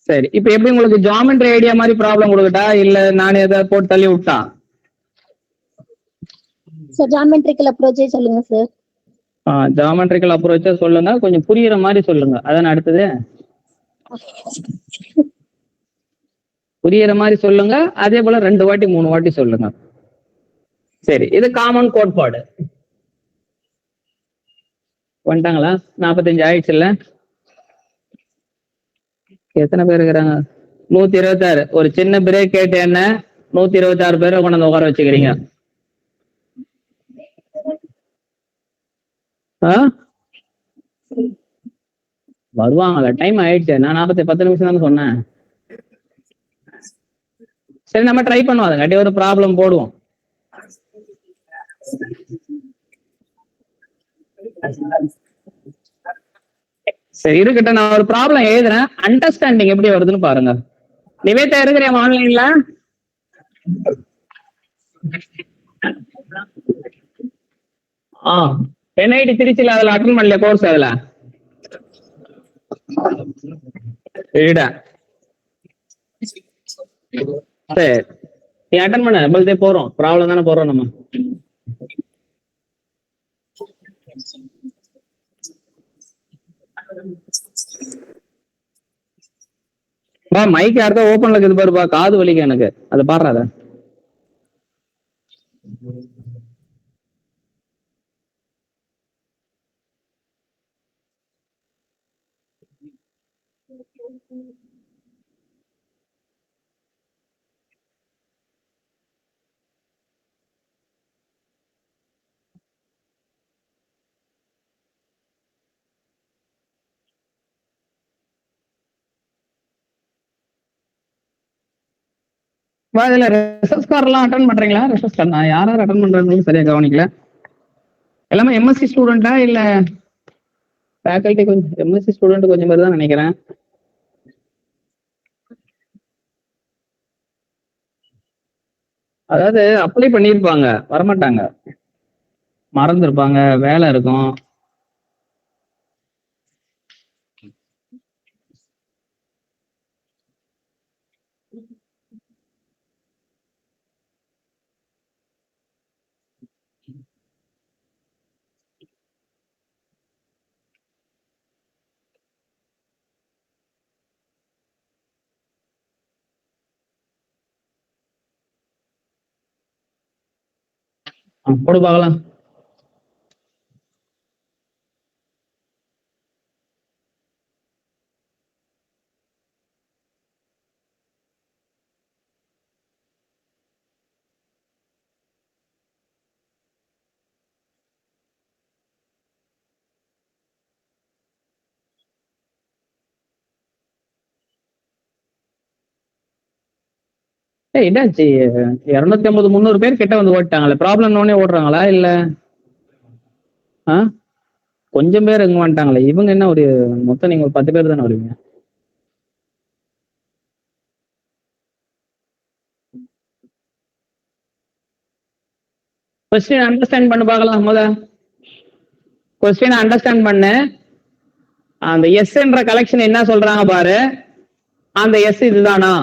சரி, இப்ப எப்படி உங்களுக்கு ஜாமெட்ரி ஐடியா மாதிரி ப்ராப்ளம் கொடுக்கட்டா இல்ல நான் ஏதாவது போட்டு தள்ளி விட்டா? சார் ஜாமெட்ரிக்கல் அப்ரோச்சே சொல்லுங்க சார். ஜாமெட்ரிக்கல் அப்ரோச்சா சொல்லுங்க, கொஞ்சம் புரியுற மாதிரி சொல்லுங்க. அதான் அடுத்தது புரியுற மாதிரி சொல்லுங்க, அதே போல 2 வாட்டி 3 வாட்டி சொல்லுங்க. சரி, இது காமன் கோட்பாடு. வந்துட்டாங்களா? 45 ஆயிடுச்சு இல்ல? எத்தனை பேர் இருக்கிறாங்க? 126. ஒரு சின்ன பிரேக் கேட்டு என்ன 126 பேரை கொண்டு உட்கார வச்சுக்கிறீங்க. வருவாங்கல்ல, டைம் ஆயிடுச்சு. நான் 10 நிமிஷம் தானே சொன்னேன். சரி, நம்ம ட்ரை பண்ணுவோம். அதுங்காட்டி ஒரு ப்ராப்ளம் போடுவோம். சரி இருக்கட்ட, நான் ஒரு ப்ராப்ளம் எழுதுறேன், அண்டர்ஸ்டாண்டிங் எப்படி வருதுன்னு பாருங்க. நிவேதா இருக்கிற ஆன்லைன்ல? NIT திருச்சியில அதுல அட்டன் பண்ணல கோர்ஸ். அதுல சரி, நீ அட்டன் பண்ண. நம்மள்தே போறோம், ப்ராப்ளம் தானே போறோம் நம்ம. மைக் யார்தான் ஓப்பன்ல இருக்குது பாருப்பா, காது வலிக்கு எனக்கு. அதை பாடுறாத. இதுல ரெசஸ் கார்லாம் அட்டன் பண்றீங்களா? ரெசஸ் கார் நான் யாரும் அட்டன் பண்றாங்கன்னு சரியா கவனிக்கல. எல்லாமே MSc ஸ்டூடெண்டா இல்ல ஃபேக்கல்டி? கொஞ்சம் MSc ஸ்டூடெண்ட் கொஞ்சம் பேர் தான் நினைக்கிறேன். அதாவது அப்ளை பண்ணியிருப்பாங்க, வரமாட்டாங்க, மறந்துருப்பாங்க, வேலை இருக்கும். போடு பார்க்கலாம். என்னாச்சு? 250 300 பேர் கிட்ட வந்து ஓட்டாங்களே, ப்ராப்ளம் ஒன்னே ஓடுறாங்களா இல்ல? கொஞ்சம் பேர் எங்க வந்துட்டாங்களே. இவங்க என்ன ஒரு மொத்தம் நீங்க ஒரு 10 பேர் தானே வருவீங்க. கொஸ்டின் அண்டர்ஸ்டாண்ட் பண்ண பார்க்கலாம். கொஸ்டின் அண்டர்ஸ்டாண்ட் பண்ணு. அந்த எஸ் என்ற கலெக்ஷன் என்ன சொல்றாங்க பாரு, அந்த எஸ் இதுதானா?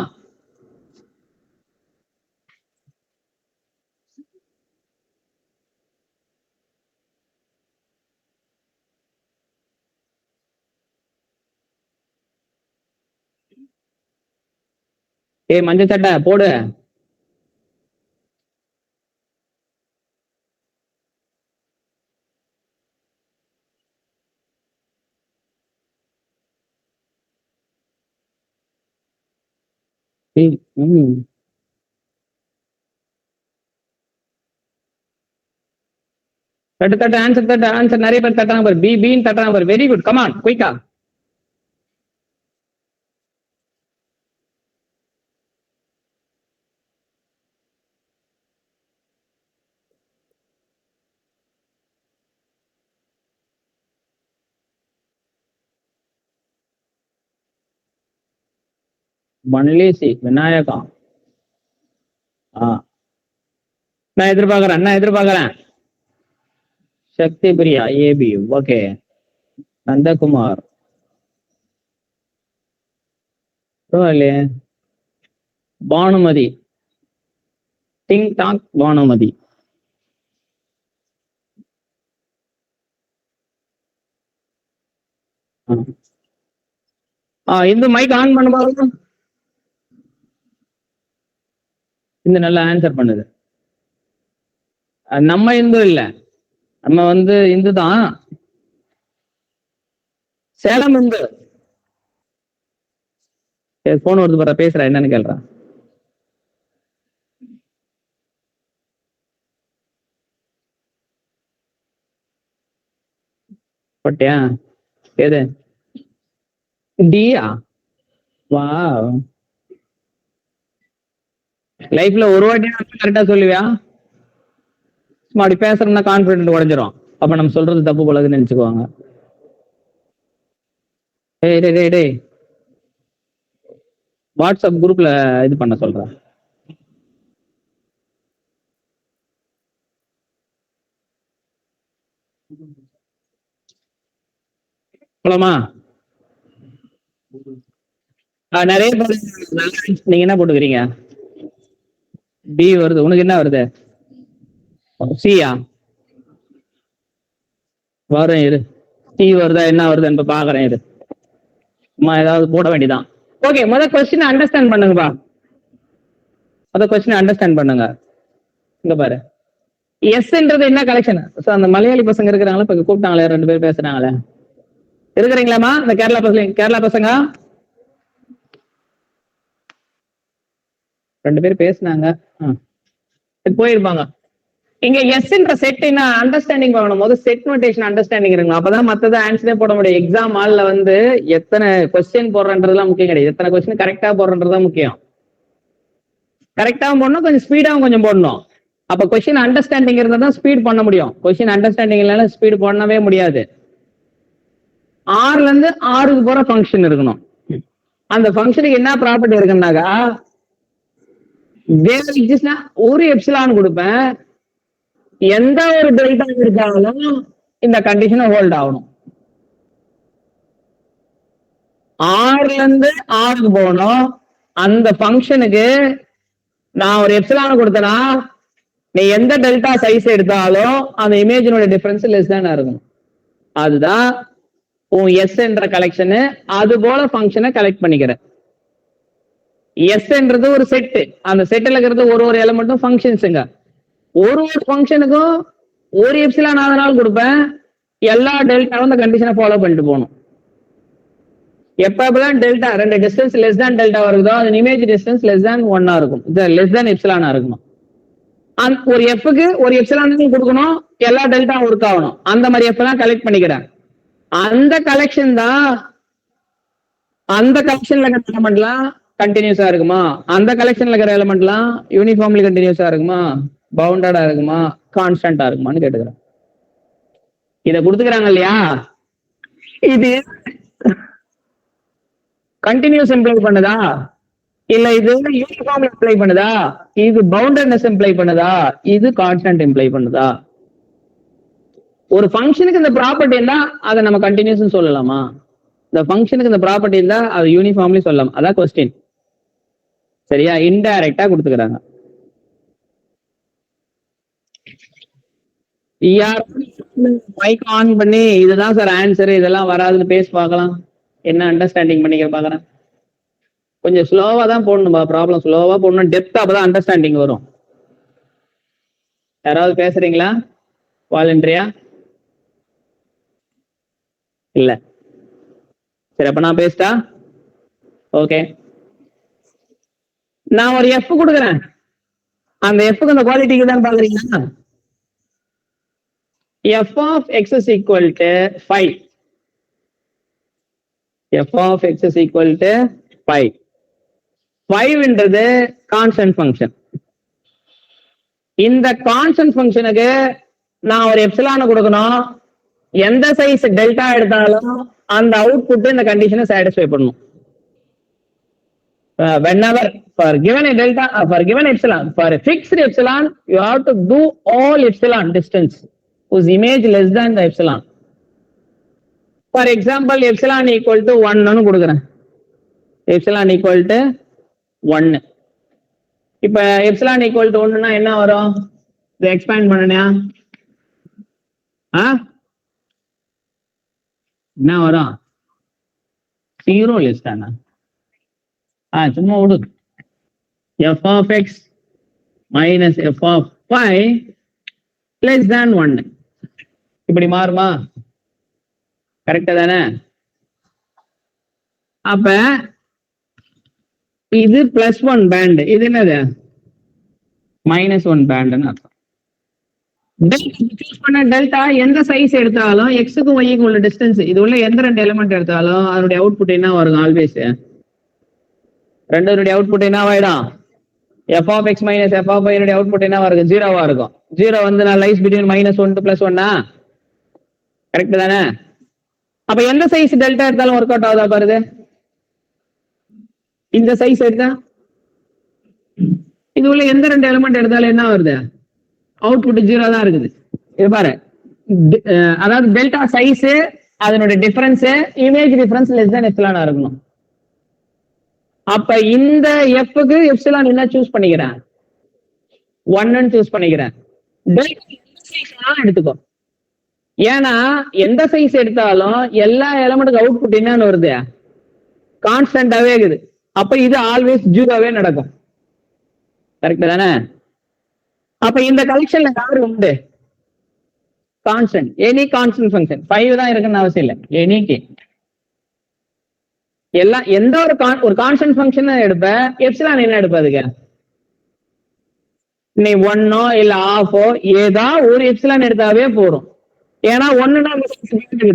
மஞ்சள் சட்டை போடு. தட்டு ஆன்சர் நிறைய பேர் தட்டாங்க பாரு. பீன்னு தட்டாங்க பாரு. வெரி குட், கமான் குயிக்கா. மன்லேசி விநாயகா. நான் எதிர்பார்க்கிறேன். சக்தி பிரியா ஏபி. ஓகே. நந்தகுமார். பரவாயில்லையே. பானுமதி, டிங் டாக் பானுமதி. இந்த மைக் ஆன் பண்ண பாருங்க. இந்த நல்லா ஆன்சர் பண்ணுது. நம்ம இந்து இல்ல, நம்ம வந்து இந்து தான். சேலம் இந்து. போன் வருது பாரு, பேசுறா, என்னன்னு கேள்றா. போட்டியா? எது டியா? வா, லைஃப்ல ஒரு வாட்டி கரெக்டா சொல்லுவியா? சும்மா அப்படி பேசுறோம்னா கான்பிடன்ட் உடஞ்சிரும். அப்ப நம்ம சொல்றது தப்பு போலன்னு நினைச்சுக்குவாங்க. டேய் டேய் டேய் டேய், வாட்ஸ்அப் குரூப்ல இது பண்ண சொல்றேன். போலாமா? நிறைய பேர் நீங்க என்ன போட்டுக்கிறீங்க? டி வருது. உனக்கு என்ன வருது? சியா? வரும் இரு. சி வருதா என்ன வருது இப்ப பாக்குறேன் இரு. சும்மா ஏதாவது போட வேண்டியதான். ஓகே, முதல் கொஸ்டின் அண்டர்ஸ்டாண்ட் பண்ணுங்கப்பா. முதல் கொஸ்டின் அண்டர்ஸ்டாண்ட் பண்ணுங்க. இங்க பாரு, எஸ்ன்றது என்ன கலெக்ஷன்? அந்த மலையாளி பசங்க இருக்கிறாங்களா, இப்ப கூப்பிட்டாங்களே 2 பேர் பேசுறாங்களே, இருக்கிறீங்களாமா? இந்த கேரளா பசங்க 2 பேர் பேசினாங்க, போயிருப்பாங்க. இங்க எஸ்ன்ற செட் என்ன அண்டர்ஸ்டாண்டிங் பண்ணணும். போது செட் நோட்டேஷன் அண்டர்ஸ்டாண்டிங் இருக்கு. அப்பதான் மத்தத ஆன்சரே போட முடியும். எக்ஸாம் ஹால்ல வந்து எத்தனை கொஸ்டின் போடுறன்றதுலாம் முக்கியம் கிடையாது, எத்தனை கொஸ்டின் கரெக்டா போடுறதுதான் முக்கியம். கரெக்டாவும் போடணும், கொஞ்சம் ஸ்பீடாவும் கொஞ்சம் போடணும். அப்ப கொஸ்டின் அண்டர்ஸ்டாண்டிங் இருந்தா தான் ஸ்பீட் பண்ண முடியும். கொஸ்டின் அண்டர்ஸ்டாண்டிங் இல்லைன்னா ஸ்பீட் பண்ணவே முடியாது. 6ல இருந்து 6க்கு போற ஃபங்க்ஷன் இருக்கணும். அந்த ஃபங்க்ஷனுக்கு என்ன ப்ராப்பர்ட்டி இருக்குன்னாக்கா, ஒரு எப்சிலான் கொடுப்பேன், எந்த ஒரு டெல்டா இருக்காலும் இந்த கண்டிஷனை ஹோல்ட் ஆகணும். 6ல இருந்து 6க்கு போகணும். அந்த ஃபங்க்ஷனுக்கு நான் ஒரு எப்சிலான் கொடுத்தனா, நீ எந்த டெல்டா சைஸ் எடுத்தாலும் அந்த இமேஜினோட டிஃபரன்ஸ் லெஸ் தானே இருக்கும். அதுதான் உன் எஸ் என்ற கலெக்ஷனு. அது போல ஃபங்க்ஷனை கலெக்ட் பண்ணிக்கிற. எஸ்ன்றது ஒரு செட்டு. அந்த செட்டில் இருக்கிறது ஒரு எலிமெண்ட்டும் ஃபங்க்ஷன்ஸுங்க. ஒரு ஃபங்க்ஷனுக்கும் ஒரு எப்சிலான் ஆதனால கொடுப்பேன். எல்லா டெல்டாவும் அந்த கண்டிஷனை ஃபாலோ பண்ணிட்டு போகணும். எப்பதான் டெல்டா 2 டிஸ்டன்ஸ் லெஸ் தான் டெல்டா வருதோ, அது இமேஜ் டிஸ்டன்ஸ் லெஸ் தான் 1 இருக்கும், லெஸ் தான் எப்சிலானா இருக்கணும். ஒரு எஃப்க்கு ஒரு எப்சிலான் கொடுக்கணும், எல்லா டெல்டாவும் ஒர்க் ஆகணும். அந்த மாதிரி எஃப் எல்லாம் கலெக்ட் பண்ணிக்கிறேன். அந்த கலெக்ஷன் தான், அந்த கலெக்ஷன்ல இருக்கிற எலிமெண்ட்லாம் கண்டினியூஸா இருக்குமா, அந்த கலெக்ஷன்ல இருக்கிற எலிமெண்ட்லாம் யூனிஃபார்ம்லி கண்டினியூஸா இருக்குமா, பவுண்டடா இருக்குமா, கான்ஸ்டன்டா இருக்குமான்னு கேட்டுக்கிறேன். இத கொடுத்துக்கிறாங்க இல்லையா, இது கண்டினியூஸ் இம்ப்ளை பண்ணுதா, இல்ல இது யூனிஃபார்ம் இம்ப்ளை பண்ணுதா, இது பவுண்டட்னஸ் இம்ப்ளை பண்ணுதா, இது கான்ஸ்டன்ட் இம்ப்ளை பண்ணுதா? ஒரு ஃபங்க்ஷனுக்கு இந்த ப்ராப்பர்ட்டி இருந்தா அதை நம்ம கண்டினியூஸ் சொல்லலாமா? இந்த ஃபங்க்ஷனுக்கு இந்த ப்ராப்பர்ட்டி இருந்தா அது யூனிஃபார்ம்லி சொல்லலாம். அதான் கொஸ்டின். சரியா? இன்டைரக்டா கொடுத்துக்கிறாங்க. மைக் ஆன் பண்ணி இதுதான் சார் ஆன்சர், இதெல்லாம் வராதுன்னு பேசி பார்க்கலாம். என்ன அண்டர்ஸ்டாண்டிங் பண்ணிக்கிற பாக்குறேன். கொஞ்சம் ஸ்லோவா தான் போடணும்பா, ப்ராப்ளம் ஸ்லோவா போடணும், டெப்த் அப்பதான் அண்டர்ஸ்டாண்டிங் வரும். யாராவது பேசுறீங்களா வாலண்டரியா? இல்ல. சரி, அப்ப நான் பேசிட்டா? ஓகே, நான் ஒரு எஃப் கொடுக்குறேன். அந்த எஃப்க்கு அந்த குவாலிட்டிக்கு தான் பாக்குறீங்களா? f of x is equal to 5. f of x is equal to 5. 5ன்றது கான்ஸ்டன்ட் ஃபங்க்ஷன். இந்த கான்ஸ்டன்ட் ஃபங்க்ஷனுக்கு நான் ஒரு எப்சிலான கொடுக்கணும். எந்த சைஸ் டெல்டா எடுத்தாலும் அந்த அவுட்புட் இந்த கண்டிஷனை சாட்டிஸ்ஃபை பண்ணணும். whenever for given a delta, for given epsilon, for a fixed epsilon, you have to do all epsilon distance whose image less than the epsilon. For example, epsilon equal to 1 னு கொடுக்கிறேன். Epsilon equal to 1. இப்ப epsilon equal to 1னா என்ன வரும்? இதை expand பண்ணனியா? என்ன வரும்? 0 less தானா? சும்மா விடு. f of x minus f of y less than 1. இப்படி மாறுமா? கரெக்டா தானே? அப்ப இது +1 பேண்ட், இது என்னது -1 பேண்ட்னு அர்த்தம். சூஸ் பண்ண டெல்டா எந்த சைஸ் எடுத்தாலும் எக்ஸுக்கும் ஒய்க்கும் உள்ள டிஸ்டன்ஸ், இது உள்ள எந்த 2 எலிமெண்ட் எடுத்தாலும் அதனுடைய அவுட்புட் என்ன வரும்? ஆல்வேஸ் ரெண்டோடைய அவுட்புட் என்ன ஆயிடும்? f of x minus f of y னுடைய அவுட்புட் என்ன இருக்கும்? 0வா இருக்கும். 0 வந்து நான் லைஸ் பிட்வீன் -1 to +1. கரெக்ட் தானே? அப்ப எந்த சைஸ் டெல்டா எடுத்தாலும் ஒர்க் அவுட் ஆகுதா பாருது. இந்த சைஸ் எடுத்தா இது உள்ள எந்த 2 எலிமெண்ட் எடுத்தாலும் என்ன வருது? அவுட்புட் 0 தான் இருக்குது. இது பாரு, அதாவது டெல்டா சைஸ் அதனுடைய difference image difference less than எப்சிலானா இருக்கணும். அப்ப இந்த எஃப்க்கு எப்சிலான் என்ன சூஸ் பண்ணிக்கிறேன்? 1 சூஸ் பண்ணிக்கிறேன். எடுத்துக்கோ. ஏன்னா எந்த சைஸ் எடுத்தாலும் எல்லா எலிமெண்ட்டுக்கு அவுட்புட் என்னன்னு வருது? கான்ஸ்டன்டாவே இருக்குது. அப்ப இது ஆல்வேஸ் 0வே நடக்கும். கரெக்ட் தானே? அப்ப இந்த கலெக்ஷன்ல யாரு உண்டு? Constant, any constant function. 5 தான் இருக்குன்னு அவசியம் இல்லை. எனி எல்லாம் எந்த ஒரு கான்ஸ்டன்ட் ஃபங்க்ஷன் எடுப்ப, எப்சிலான் என்ன எடுப்ப? அதுக்கு நீ 1ஓ இல்ல 1/2ஓ ஏதா ஒரு எப்சிலான் எடுத்தாவே போறோம். ஏன்னா 1னா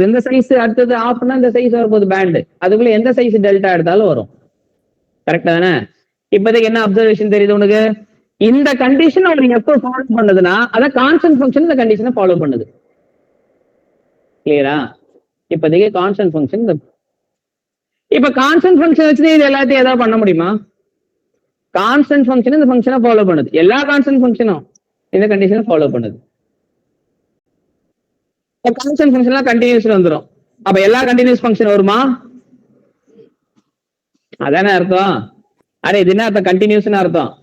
இந்த சைஸ், அடுத்தது 1/2னா இந்த சைஸ் வரும்போது பேண்ட், அதுக்குள்ள எந்த சைஸ் டெல்டா எடுத்தாலும் வரும். கரெக்டா தானே? இப்போதைக்கு என்ன அப்சர்வேஷன் தெரியுது உனக்கு? இந்த கண்டிஷன் ஒரு எப்போ ஃபாலோ பண்ணுதுன்னா அதான் கான்ஸ்டன்ட் ஃபங்க்ஷன் இந்த கண்டிஷனை ஃபாலோ பண்ணுது. கிளியரா? இப்போதைக்கு கான்ஸ்டன்ட் ஃபங்க்ஷன். இப்ப கான்ஸ்டன்ட் ஃபங்க்ஷன் வச்சு இது எல்லாத்தையும் ஏதாவது பண்ண முடியுமா? கான்ஸ்டன்ட் ஃபங்க்ஷன் இந்த ஃபங்க்ஷனை ஃபாலோ பண்ணுது. எல்லா கான்ஸ்டன்ட் ஃபங்க்ஷனும் இந்த கண்டிஷனை ஃபாலோ பண்ணுது. கான்ஸ்டன்ட் ஃபங்க்ஷன்லாம் கண்டினியூஸ்ல வந்துடும். அப்ப எல்லா கண்டினியூஸ் ஃபங்க்ஷன் வருமா? அதானே அர்த்தம். அட இது என்ன அர்த்தம்? கண்டினியூஸ்னு அர்த்தம்.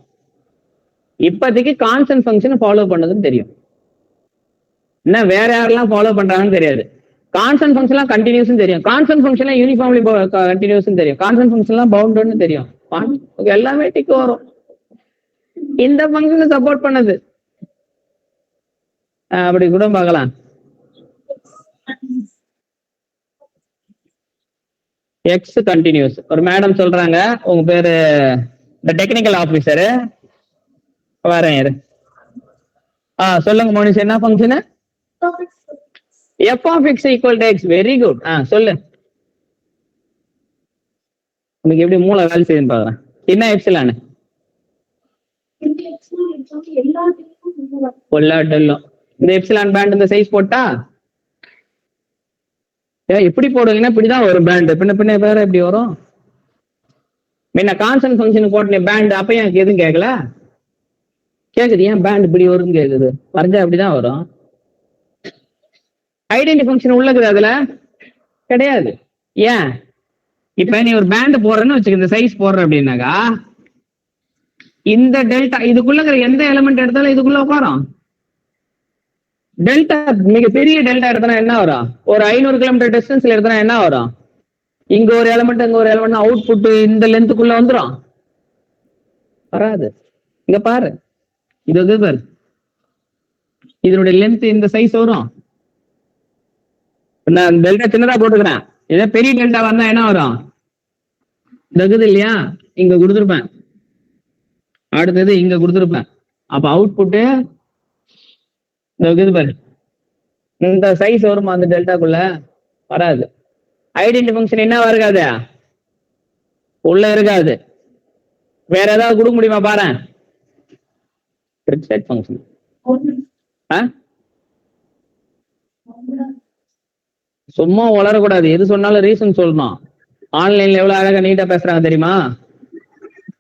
இப்போதைக்கு கான்ஸ்டன்ட் ஃபங்க்ஷன் ஃபாலோ பண்ணதுன்னு தெரியும். என்ன வேற யாரெல்லாம் ஃபாலோ பண்றாங்கன்னு தெரியாது. கான்ஸ்டன்ட் ஃபங்க்ஷன்லாம் கண்டினியூஸ் தெரியும். கான்ஸ்டன்ட் ஃபங்க்ஷன்லாம் யூனிஃபார்ம்லி கண்டினியூஸ் தெரியும். கான்ஸ்டன்ட் ஃபங்க்ஷன்லாம் பவுண்டட்னு தெரியும். எல்லாமே டிக் வரும். இந்த ஃபங்க்ஷனை சப்போர்ட் பண்ணது அப்படி கூட பார்க்கலாம். X continuous. ஒரு மேடம் சொல்றாங்க, உங்க பேரு இந்த டெக்னிக்கல் ஆபீசரு வரேன். சொல்லுங்க மோனிஷ், என்ன function? f of x equal to x. Very good. சொல்லு. உனக்கு எப்படி மூளை வேலை செய்யுன்னு பாக்குறேன். என்ன எப்சிலான்? இந்த எப்சிலான் பேண்ட் இந்த சைஸ் போட்டா எப்படி போடுவீங்கன்னா இப்படிதான் வரும் பேண்ட். பின்ன பின்ன வேற எப்படி வரும்? முன்ன கான்ஸ்டன்ட் ஃபங்க்ஷன் போட்ட பேண்ட் அப்ப எனக்கு எதுவும் கேட்கல. கேக்குது ஏன் பேண்ட் இப்படி வரும்னு கேக்குது. வரைஞ்சா அப்படிதான் வரும். ஐடென்டி ஃபங்க்ஷன் உள்ளது அதுல கிடையாது. ஏன்? இப்ப நீ ஒரு பேண்ட் போடுறன்னு வச்சுக்க, இந்த சைஸ் போடுற அப்படின்னாக்கா இந்த டெல்டா இதுக்குள்ள எந்த எலிமெண்ட் எடுத்தாலும் இதுக்குள்ள உட்காரும். டெல்டா மிக பெரிய டெல்டா எடுத்தனா என்ன வரும்? ஒரு 500 கிலோமீட்டர் டிஸ்டன்ஸ்ல எடுத்தனா என்ன வரும்? இங்க ஒரு எலிமெண்ட் இங்க ஒரு எலிமெண்ட் அவுட்புட் இந்த லென்த்துக்குள்ள வந்துடும். வராது. இங்க பாரு, இது பாரு, இதனுடைய லென்த் இந்த சைஸ் வரும். நான் டெல்டா சின்னதா போட்டுக்கிறேன். இதே பெரிய டெல்டா வந்தா என்ன வரும்? தகுது இல்லையா? இங்க கொடுத்துருப்பேன், அடுத்தது இங்க கொடுத்துருப்பேன். அப்ப அவுட்புட்டு தகுது பாரு, இந்த சைஸ் வருமா? அந்த டெல்டாக்குள்ள வராது. ஐடென்டி ஃபங்க்ஷன் என்ன இருக்காது, உள்ள இருக்காது. வேற ஏதாவது கொடுக்க முடியுமா பாரு? ட்ரிப்செட் ஃபங்க்ஷன். சும்மா வளரக்கூடாது, எது சொன்னாலும் ரீசன் சொல்லணும். ஆன்லைன்ல எவ்வளவு அழகா நீட்டா பேசுறாங்க தெரியுமா?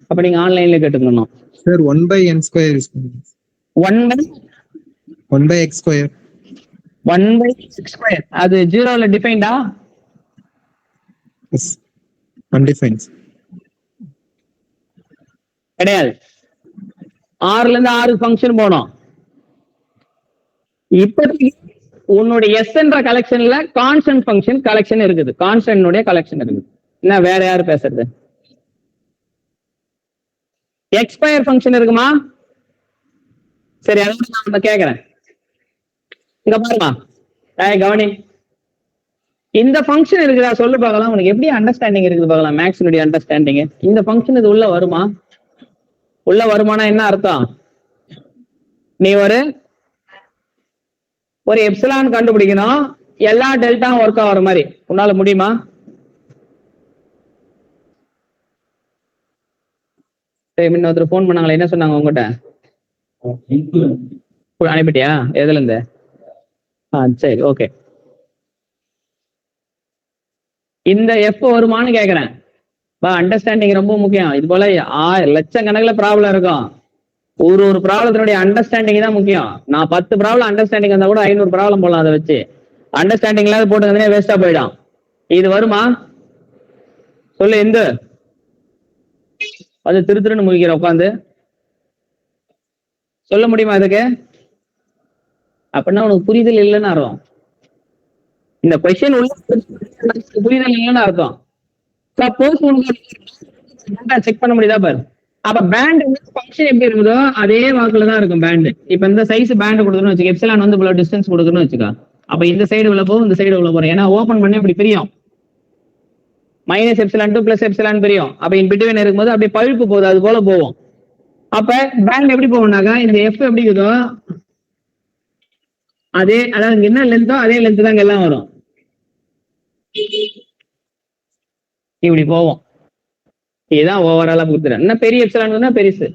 அப்ப நீங்க ஆன்லைன்ல கேட்டுக்கணும். சார் 1/n² யூஸ் பண்ணுங்க. 1/x². 1/x². அது 0ல டிஃபைன்டா? S, undefined. கிடையாது. ஆறுல இருந்து ஆறு ஃபங்க்ஷன் போனோம். இப்போதைக்கு உன்னுடைய எஸ் என்ற கலெக்ஷன்ல கான்ஸ்டன்ட் ஃபங்க்ஷன் கலெக்ஷன் இருக்குது, கான்ஸ்டன்ட் கலெக்ஷன் இருக்குது. என்ன வேற யாரு பேசுறது? எக்ஸ்பயர் ஃபங்க்ஷன் இருக்குமா? சரி, அதான் நான் கேக்குறேன். இங்க பாருமா, கவனி, இந்த ஃபங்க்ஷன் இருக்குதா சொல்லு பார்க்கலாம். உனக்கு எப்படி அண்டர்ஸ்டாண்டிங் இருக்குது பார்க்கலாம், மேக்ஸினுடைய அண்டர்ஸ்டாண்டிங். இந்த ஃபங்க்ஷன் இது உள்ள வருமா? உள்ள வருமானா என்ன அர்த்தம்? நீ ஒரு எப்சிலான் கண்டுபிடிக்கணும், எல்லா டெல்டா ஒர்க் ஆகிற மாதிரி உன்னால முடியுமா? இன்னொருத்தர் போன் பண்ணாங்களே, என்ன சொன்னாங்க உங்ககிட்ட? அனுப்பிட்டியா? எதுல இருந்து? சரி, ஓகே. இந்த எஃப் வருமானு கேக்குறேன். அண்டர்ஸ்டாண்டிங் ரொம்ப முக்கியம். இது போல லட்சக்கணக்கில் ப்ராப்ளம் இருக்கும். ஒரு ப்ராப்ளத்தினுடைய அண்டர்ஸ்டாண்டிங் தான் முக்கியம். நான் 10 ப்ராப்ளம் அண்டர்ஸ்டாண்டிங் வந்தா கூட 500 ப்ராப்ளம் போடலாம். அதை வச்சு அண்டர்ஸ்டாண்டிங் இல்லாத போட்டு வேஸ்டா போயிடும். இது வருமா சொல்லு. எந்த அது திருன்னு முழிக்கிற உட்காந்து சொல்ல முடியுமா இதுக்கு? அப்படின்னா உனக்கு புரிதல் இல்லைன்னு அர்த்தம். இந்த கொஸ்டின் உள்ள புரிதல் இல்லைன்னு அர்த்தம். சப்போஸ் உனக்கு செக் பண்ண முடியுதா பாரு. அப்ப பேண்ட் ஃபங்க்ஷன் எப்படி இருக்குதோ அதே வாக்குல தான் இருக்கும் பேண்ட். இப்ப இந்த சைஸ் பேண்ட் கொடுக்கணும்னு வச்சுக்க, எப்சிலான் இவ்வளவு டிஸ்டன்ஸ் கொடுக்கணும்னு வச்சுக்கோ. அப்ப இந்த சைடு உள்ள போகும், இந்த சைடு உள்ள போறோம். ஏன்னா ஓபன் பண்ணி இப்படி பிரியும், -ε2 +ε பிரியும். அப்ப இன் பிட்வீன் இருக்கும்போது அப்படியே பழுப்பு போகுது, அது போல போவோம். அப்ப பேண்ட் எப்படி போகும்னாக்கா, இந்த எஃப் எப்படி இருக்குதோ அதே, அதாவது என்ன லென்த்தோ அதே லென்த் தான் எல்லாம் வரும். இப்படி போவோம். இதுதான் ஓவராலா கொடுத்துறேன். என்ன பெரிய எப்சிலான் பெருசு,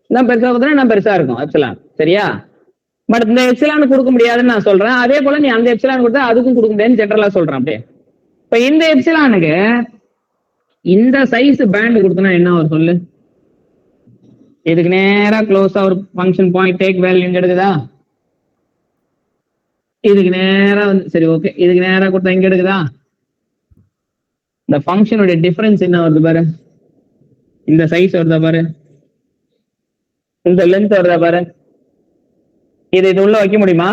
என்ன பெருசா கொடுத்தா என்ன பெருசா இருக்கும் எப்சிலான், சரியா? பட் இந்த எப்சிலான் கொடுக்க முடியாதுன்னு நான் சொல்றேன். அதே போல நீ அந்த எப்சிலான் கொடுத்தா அதுக்கும் கொடுக்க முடியாதுன்னு ஜெனரலா சொல்றேன். அப்படியே இப்ப இந்த எப்சிலானுக்கு இந்த சைஸ் பேண்ட் கொடுத்தனா என்ன வரும் சொல்லு. இதுக்கு நேரா க்ளோஸா ஒரு ஃபங்க்ஷன் பாயிண்ட் டேக் வேல்யூ எடுக்குதா? இதுக்கு நேரா வந்து சரி, ஓகே. இதுக்கு நேரா கொடுத்தா இங்க எடுக்குதா? இந்த ஃபங்க்ஷனுடைய டிஃபரன்ஸ் என்ன வருது பாரு. இந்த சைஸ் வருதா பாரு, இந்த லென்த் வருதா பாரு. இது உள்ள வைக்க முடியுமா?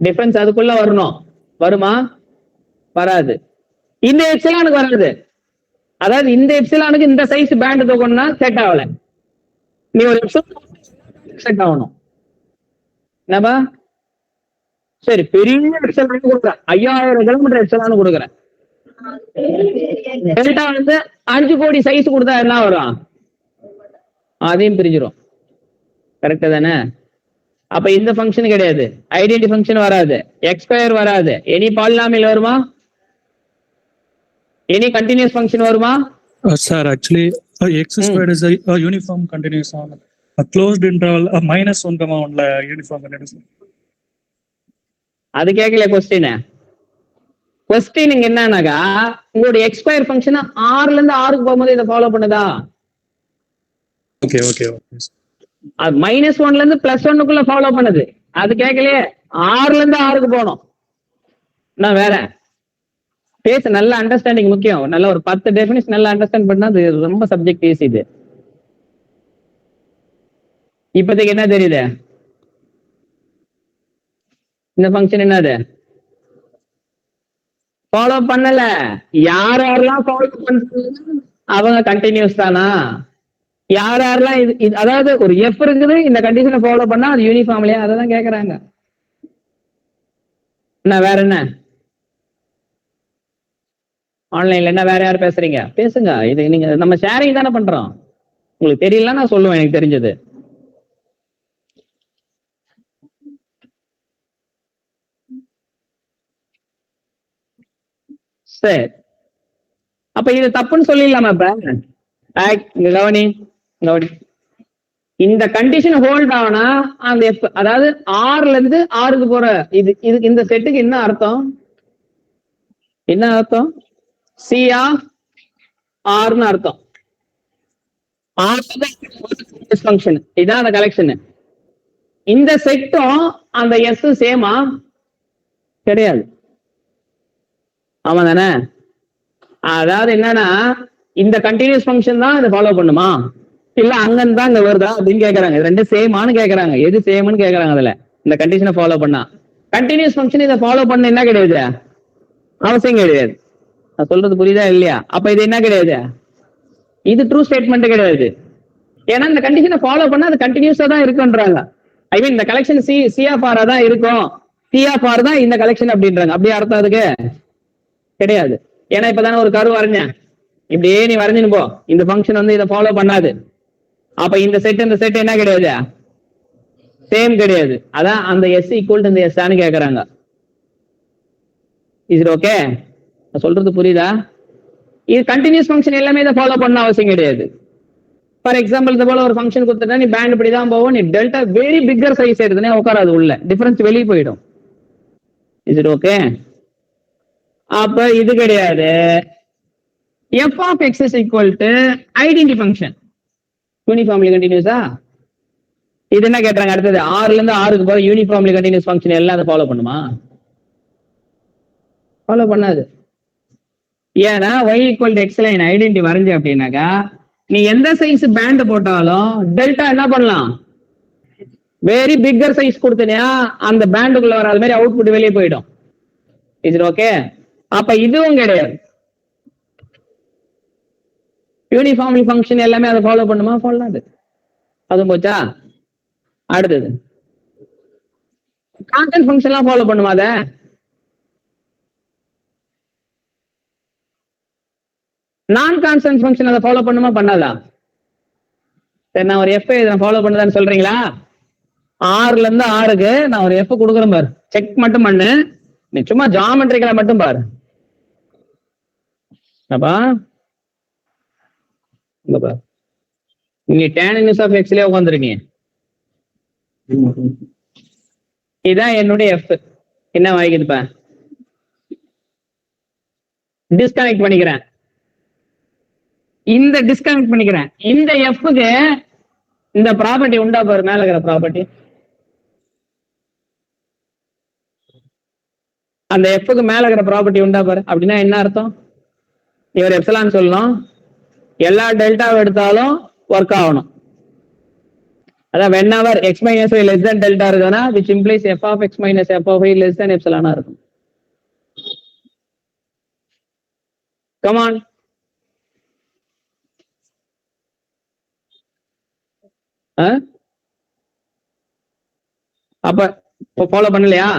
டிஃபரன்ஸ் அதுக்குள்ள வரணும். வருமா? வராது. இந்த எப்சிலானுக்கு வராது. அதாவது இந்த எப்சிலானுக்கு இந்த சைஸ் பேண்ட் தூக்கணும்னா செட் ஆகல. நீ ஒரு செட் ஆகணும். என்னப்பா? சரி, பெரிய எப்சிலான் கொடுக்குறேன், 5000 கிலோமீட்டர் எப்சிலான் கொடுக்குறேன். டெல்டா வந்து 5 கோடி சைஸ் கொடுத்தா என்ன வரும்? அதையும் பிரிஞ்சிடும். கரெக்டா தானே? அப்ப இந்த ஃபங்க்ஷன் கிடையாது, ஐடென்டி ஃபங்க்ஷன் வராது, எக்ஸ்பயர் வராது. எனி பாலினாமியல் வருமா? எனி கண்டினியூஸ் ஃபங்க்ஷன் வருமா? Sir, actually, x squared is a uniform continuous on a closed interval -1, uniform continuous. அது கேட்கல கொஸ்டின். கொஸ்டின் என்னன்னாக்கா, உங்களுடைய எக்ஸ்பயர் ஃபங்க்ஷன் 6ல இருந்து 6க்கு போகும்போது இதை ஃபாலோ பண்ணுதா? Okay. அது -1ல இருந்து +1க்குள்ள ஃபாலோ பண்ணுது. அது கேட்கலையே. 6ல இருந்து 6க்கு போகணும். நான் வேற பேச நல்ல அண்டர்ஸ்டாண்டிங் முக்கியம். நல்ல ஒரு 10 டெஃபினிஷன் நல்லா அண்டர்ஸ்டாண்ட் பண்ணா அது ரொம்ப சப்ஜெக்ட் ஈஸி. இது இப்போதைக்கு என்ன தெரியுது? இந்த ஃபங்க்ஷன் என்னது ஃபாலோ பண்ணல. யாரெல்லாம் ஃபாலோ பண்றாங்க அவங்க கண்டினியூஸ் தானா? யாரெல்லாம் இது அதாவது ஒரு எஃப் இருக்குது, இந்த கண்டிஷனை ஃபாலோ பண்ணா அது யூனிஃபார்ம்லயா? அதை தான் கேட்கறாங்க. என்ன வேற என்ன? ஆன்லைன்ல என்ன வேற யாரும் பேசுறீங்க? பேசுங்க. இது நீங்க நம்ம ஷேரிங் தானே பண்றோம். உங்களுக்கு தெரியல நான் சொல்லுவேன், எனக்கு தெரிஞ்சது. சரி, அப்ப இது தப்புன்னு சொல்லிடலாமா? இப்ப இங்க கவனி. இந்த கண்டிஷன் ஹோல்ட் ஆனா அந்த எஃப், அதாவது 6ல இருந்து 6க்கு போற இது இந்த செட்டுக்கு என்ன அர்த்தம்? என்ன அர்த்தம்? C(R)ன்னு அர்த்தம். ஃபங்க்ஷன் இதான் அந்த கலெக்ஷன். இந்த செட்டும் அந்த எஸ் சேமா? கிடையாது. ஆமா தானே? அதாவது என்னன்னா, இந்த கண்டினியூஸ் ஃபங்க்ஷன் தான் இதை ஃபாலோ பண்ணுமா? இல்ல அங்கன்னு தான் இங்க வருதா அப்படின்னு கேக்குறாங்க. ரெண்டு சேமானு கேக்குறாங்க. எது சேம்னு கேக்குறாங்க. அதுல இந்த கண்டிஷனை ஃபாலோ பண்ணா கண்டினியூஸ் ஃபங்க்ஷன் இதை ஃபாலோ பண்ண என்ன கிடையாது, அவசியம் கிடையாது. நான் சொல்றது புரியுதா இல்லையா? அப்ப இது என்ன கிடையாது, இது ட்ரூ ஸ்டேட்மெண்ட் கிடையாது. ஏன்னா இந்த கண்டிஷனை ஃபாலோ பண்ணா அது கண்டினியூஸா தான் இருக்குன்றாங்க. ஐ மீன் இந்த கலெக்ஷன் சி ஆஃப் ஆர் தான் இருக்கும், சி ஆஃப் ஆர் தான் இந்த கலெக்ஷன் அப்படின்றாங்க. அப்படியே அர்த்தம் அதுக்கு கிடையாது. ஏன்னா இப்பதானே ஒரு கரு வரைஞ்சேன், இப்படியே நீ வரைஞ்சுன்னு போ, இந்த ஃபங்க்ஷன் வந்து இதை ஃபாலோ பண்ணாது. அப்ப இந்த செட் என்ன கிடையாது, சேம் கிடையாது. அதான் அந்த எஸ் ஈக்குவல் டு இந்த எஸ் ஆன்னு கேக்குறாங்க. Is it okay? சொல்றது புரியுதா? இது கண்டினியூஸ் ஃபங்க்ஷன் எல்லாமே இதை ஃபாலோ பண்ண அவசியம் கிடையாது. ஃபார் எக்ஸாம்பிள் இது போல ஒரு ஃபங்க்ஷன் கொடுத்துட்டா நீ பேண்ட் இப்படிதான் போவோம், நீ டெல்டா வெரி பிக்கர் சைஸ் எடுத்துனே உட்காராது, உள்ள டிஃபரன்ஸ் வெளியே போயிடும். Is it okay? அப்ப இது கிடையாது. f of x is equal to identity function uniformly கண்டினியூஸா? இது என்ன கேட்டாங்க அடுத்தது, ஆறுல இருந்து ஆறுக்கு போற யூனிஃபார்ம்லி கண்டினியூஸ் ஃபங்க்ஷன் எல்லாம் அதை ஃபாலோ பண்ணுமா? ஃபாலோ பண்ணாது. ஏன்னா y equal to x line identity வரைஞ்சு அப்படின்னாக்கா நீ எந்த சைஸ் பேண்ட் போட்டாலும் டெல்டா என்ன பண்ணலாம், வெரி பிக்கர் சைஸ் கொடுத்தனியா அந்த பேண்டுக்குள்ள வராத மாதிரி அவுட்புட் வெளியே போயிடும். Is it okay? அப்ப இதுவும் கிடையாது. யூனிஃபார்ம்லி ஃபங்க்ஷன் எல்லாமே அதை ஃபாலோ பண்ணுமா? பண்ணாது. அதுவும் போச்சா? அடுத்தது கான்ஸ்டன்ட் ஃபங்க்ஷன்லாம் ஃபாலோ பண்ணுமா? அத நான் கான்ஸ்டன்ட் ஃபங்க்ஷன் அதை ஃபாலோ பண்ணுமா? பண்ணாதா? சரி, நான் ஒரு எஃப் இதை ஃபாலோ பண்ணுதான்னு சொல்றீங்களா? ஆறுல இருந்து ஆறுக்கு நான் ஒரு எஃப் கொடுக்குறேன் பாரு, செக் மட்டும் பண்ணு. நீ சும்மா ஜாமெட்ரிக்கலா மட்டும் பாரு. அப்பா நீங்க tan inverse of x ல உட்கார்ந்திருக்கீங்க. இதான் என்னுடைய எஃப். என்ன வாங்கிக்குதுப்பா? டிஸ்கனெக்ட் பண்ணிக்கிறேன். இந்த டிஸ்கனெக்ட் பண்ணிக்கிறேன். இந்த எஃப்க்கு இந்த ப்ராப்பர்ட்டி உண்டா பாரு, மேல இருக்கிற ப்ராப்பர்ட்டி. அந்த எஃப்க்கு மேல இருக்கிற ப்ராப்பர்ட்டி உண்டா பாரு. அப்படின்னா என்ன அர்த்தம்? இவர் எப்சிலான் சொல்லணும், எல்லா டெல்டாவை எடுத்தாலும் ஒர்க் ஆகணும். அதான் whenever x minus y less than delta இருக்குன்னா which implies f of x minus f of y less than epsilon இருக்கும். Come on. அப்ப ஃபாலோ பண்ணலையா?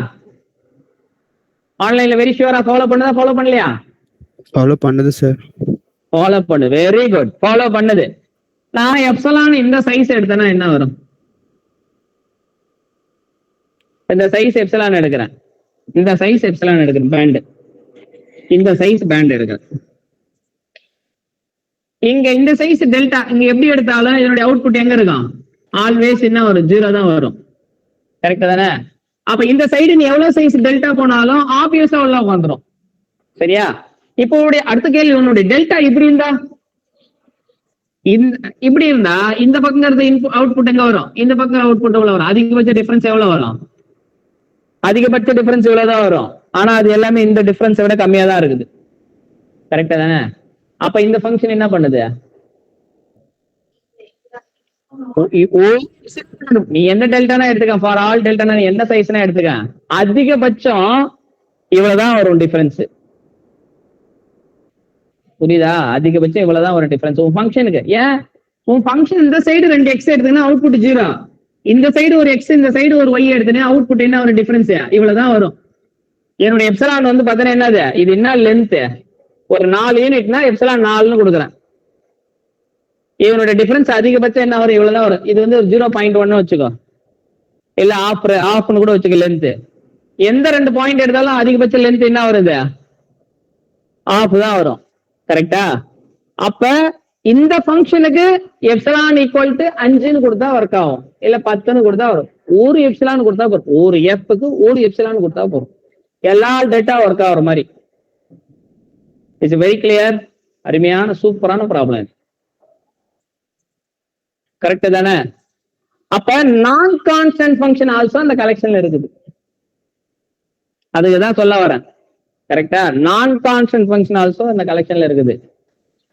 ஆன்லைன்ல வெரி ஷூரா ஃபாலோ பண்ணதா? ஃபாலோ பண்ணலையா? ஃபாலோ பண்ணுது சார். ஃபாலோ பண்ணு. வெரி குட், ஃபாலோ பண்ணுது. நான் எப்சிலான் இந்த சைஸ் எடுத்தேன்னா என்ன வரும்? இந்த சைஸ் எப்சிலான் எடுக்கிறேன், இந்த சைஸ் எப்சிலான் எடுக்கிறேன், பேண்ட் இந்த சைஸ் பேண்ட் எடுக்கிறேன். இங்க இந்த சைஸ் டெல்டா இங்க எப்படி எடுத்தாலும் இதனுடைய அவுட்புட் எங்க இருக்கும்? ஆல்வேஸ் என்ன வரும்? 0 தான் வரும். கரெக்டா தானே? அப்ப இந்த சைடு நீ எவ்வளவு சைஸ் டெல்டா போனாலும் ஆப்வியஸா உள்ள வந்துடும். சரியா? இப்போ அடுத்த கேள்வி, உன்னுடைய டெல்டா இப்படி இருந்தா, இப்படி இருந்தா இந்த பக்கம் அவுட்புட் எங்க வரும்? இந்த பக்கம் அவுட்புட் எவ்வளவு வரும்? அதிகபட்ச டிஃபரன்ஸ் எவ்வளவு வரும்? அதிகபட்ச டிஃபரன்ஸ் இவ்வளவுதான் வரும். ஆனா அது எல்லாமே இந்த டிஃபரன்ஸை விட கம்மியா தான் இருக்குது. கரெக்டா தானே? அப்ப இந்த ஃபங்க்ஷன் என்ன பண்ணுது? நீ எந்த டெல்டானா எடுத்துக்க, ஃபார் ஆல் டெல்டானா நீ எந்த சைஸ்னா எடுத்துக்க, அதிகபட்சம் இவ்வளவுதான் வரும் டிஃபரன்ஸ். புரியுதா? அதிகபட்சம் இவ்வளவுதான் ஒரு டிஃபரன்ஸ் உன் ஃபங்க்ஷனுக்கு. ஏன் உன் ஃபங்க்ஷன் இந்த சைடு 2 எக்ஸ் எடுத்தீங்கன்னா அவுட்புட் 0, இந்த சைடு ஒரு எக்ஸ் இந்த சைடு ஒரு ஒய் எடுத்தீங்கன்னா அவுட்புட் என்ன ஒரு டிஃபரன்ஸ்? இவ்வளவுதான் வரும். என்னுடைய எப்சிலான் வந்து பாத்தீங்கன்னா என்னது, இது என்ன லென்த், ஒரு 4 யூனிட்னா எப்சிலான் 4ன்னு கொடுக்குறேன். இவனுடைய டிஃபரன்ஸ் அதிகபட்சம் என்ன வரும்? இவ்வளவுதான் வரும். இது வந்து 0.1 வச்சுக்கோ, இல்ல ஆஃப்னு கூட வச்சுக்கோ லென்த். எந்த 2 பாயிண்ட் எடுத்தாலும் அதிகபட்ச லென்த் என்ன வருது? ஆஃப் தான் வரும். கரெக்டா? அப்ப இந்த ஃபங்க்ஷனுக்கு எப்சிலான் ஈக்குவல் டு 5ன்னு கொடுத்தா ஒர்க் ஆகும், இல்ல 10ன்னு கொடுத்தா வரும். ஒரு எப்சிலான் கொடுத்தா போதும், ஒரு எஃப்க்கு ஒரு எப்சிலான் கொடுத்தா போதும், எல்லா டேட்டா ஒர்க் ஆகுற மாதிரி. It's very clear. அருமையான சூப்பரான ப்ராப்ளம். கரெக்ட் தானே? அப்ப நான் கான்ஸ்டன்ட் ஃபங்க்ஷன் ஆல்சோ அந்த கலெக்ஷன்ல இருக்குது. அதுக்குதான் சொல்ல வரேன். கரெக்டா? நான் கான்ஸ்டன்ட் ஃபங்க்ஷன் ஆல்சோ அந்த கலெக்ஷன்ல இருக்குது.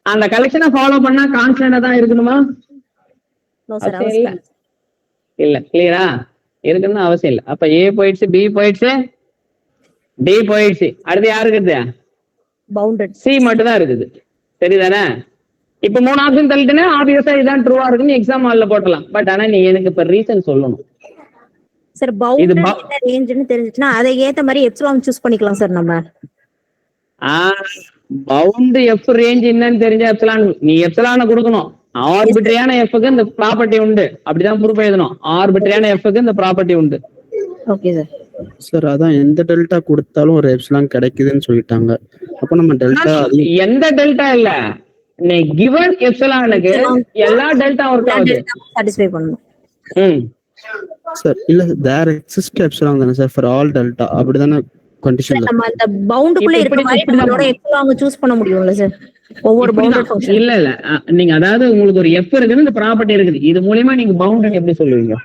அந்த கலெக்ஷனை ஃபாலோ பண்ணா கான்ஸ்டன்டா தான் இருக்கணுமா? நோ சார் அவசியம் இல்ல அவசியம் இல்ல கிளியரா இருக்குன்னு அவசியம் இல்ல. அப்ப ஏ போயிடுச்சு, பி போயிடுச்சு, டி போயிடுச்சு. அடுத்து யாரு இருக்குது? பவுண்டட். சி மட்டும் தான் இருக்குது. சரிதானே? இப்ப 3 ஆப்ஷன் தள்ளிட்டுனா ஆப்வியஸா இதான் ட்ரூவா இருக்குன்னு எக்ஸாம் ஹால்ல போட்டலாம். பட் ஆனா நீ எனக்கு இப்ப ரீசன் சொல்லணும். சார் பவுண்டட் என்ன ரேஞ்ச்னு தெரிஞ்சுச்சுன்னா அதை ஏத்த மாதிரி எப்சிலான் சூஸ் பண்ணிக்கலாம் சார் நம்ம. பவுண்ட் எஃப் ரேஞ்ச் என்னன்னு தெரிஞ்ச எப்சிலான் நீ எப்சிலான கொடுக்கணும். ஆர்பிட்ரியான எஃப்க்கு இந்த ப்ராப்பர்ட்டி உண்டு. அப்படிதான் ப்ரூஃப் எழுதணும். ஆர்பிட்ரியான எஃப்க்கு இந்த ப்ராப்பர்ட்டி உண்டு. Okay sir. சார் அதான் எந்த டெல்டா கொடுத்தாலும் ஒரு எப்சிலான் கிடைக்குதுன்னு சொல்லிட்டாங்க. அப்ப நம்ம டெல்டா எந்த டெல்டா இல்ல, நீ கிவன் எப்சிலானுக்கு எல்லா டெல்டா ஒர்க் ஆகுது. சாட்டிஸ்ஃபை பண்ணனும். சார் இல்ல தேர் எக்ஸிஸ்ட் எப்சிலான் தானே சார் ஃபார் ஆல் டெல்டா, அப்படிதானே கண்டிஷன். நம்ம அந்த பவுண்டுக்குள்ள இருக்க மாதிரி நம்மளோட எப்சிலான் சூஸ் பண்ண முடியும்ல சார் ஒவ்வொரு பவுண்டட் ஃபங்க்ஷன். இல்ல நீங்க அதாவது உங்களுக்கு ஒரு எஃப் இருக்குது, இந்த ப்ராப்பர்ட்டி இருக்குது, இது மூலமா நீங்க பவுண்டட் எப்படி சொல்லுவீங்க?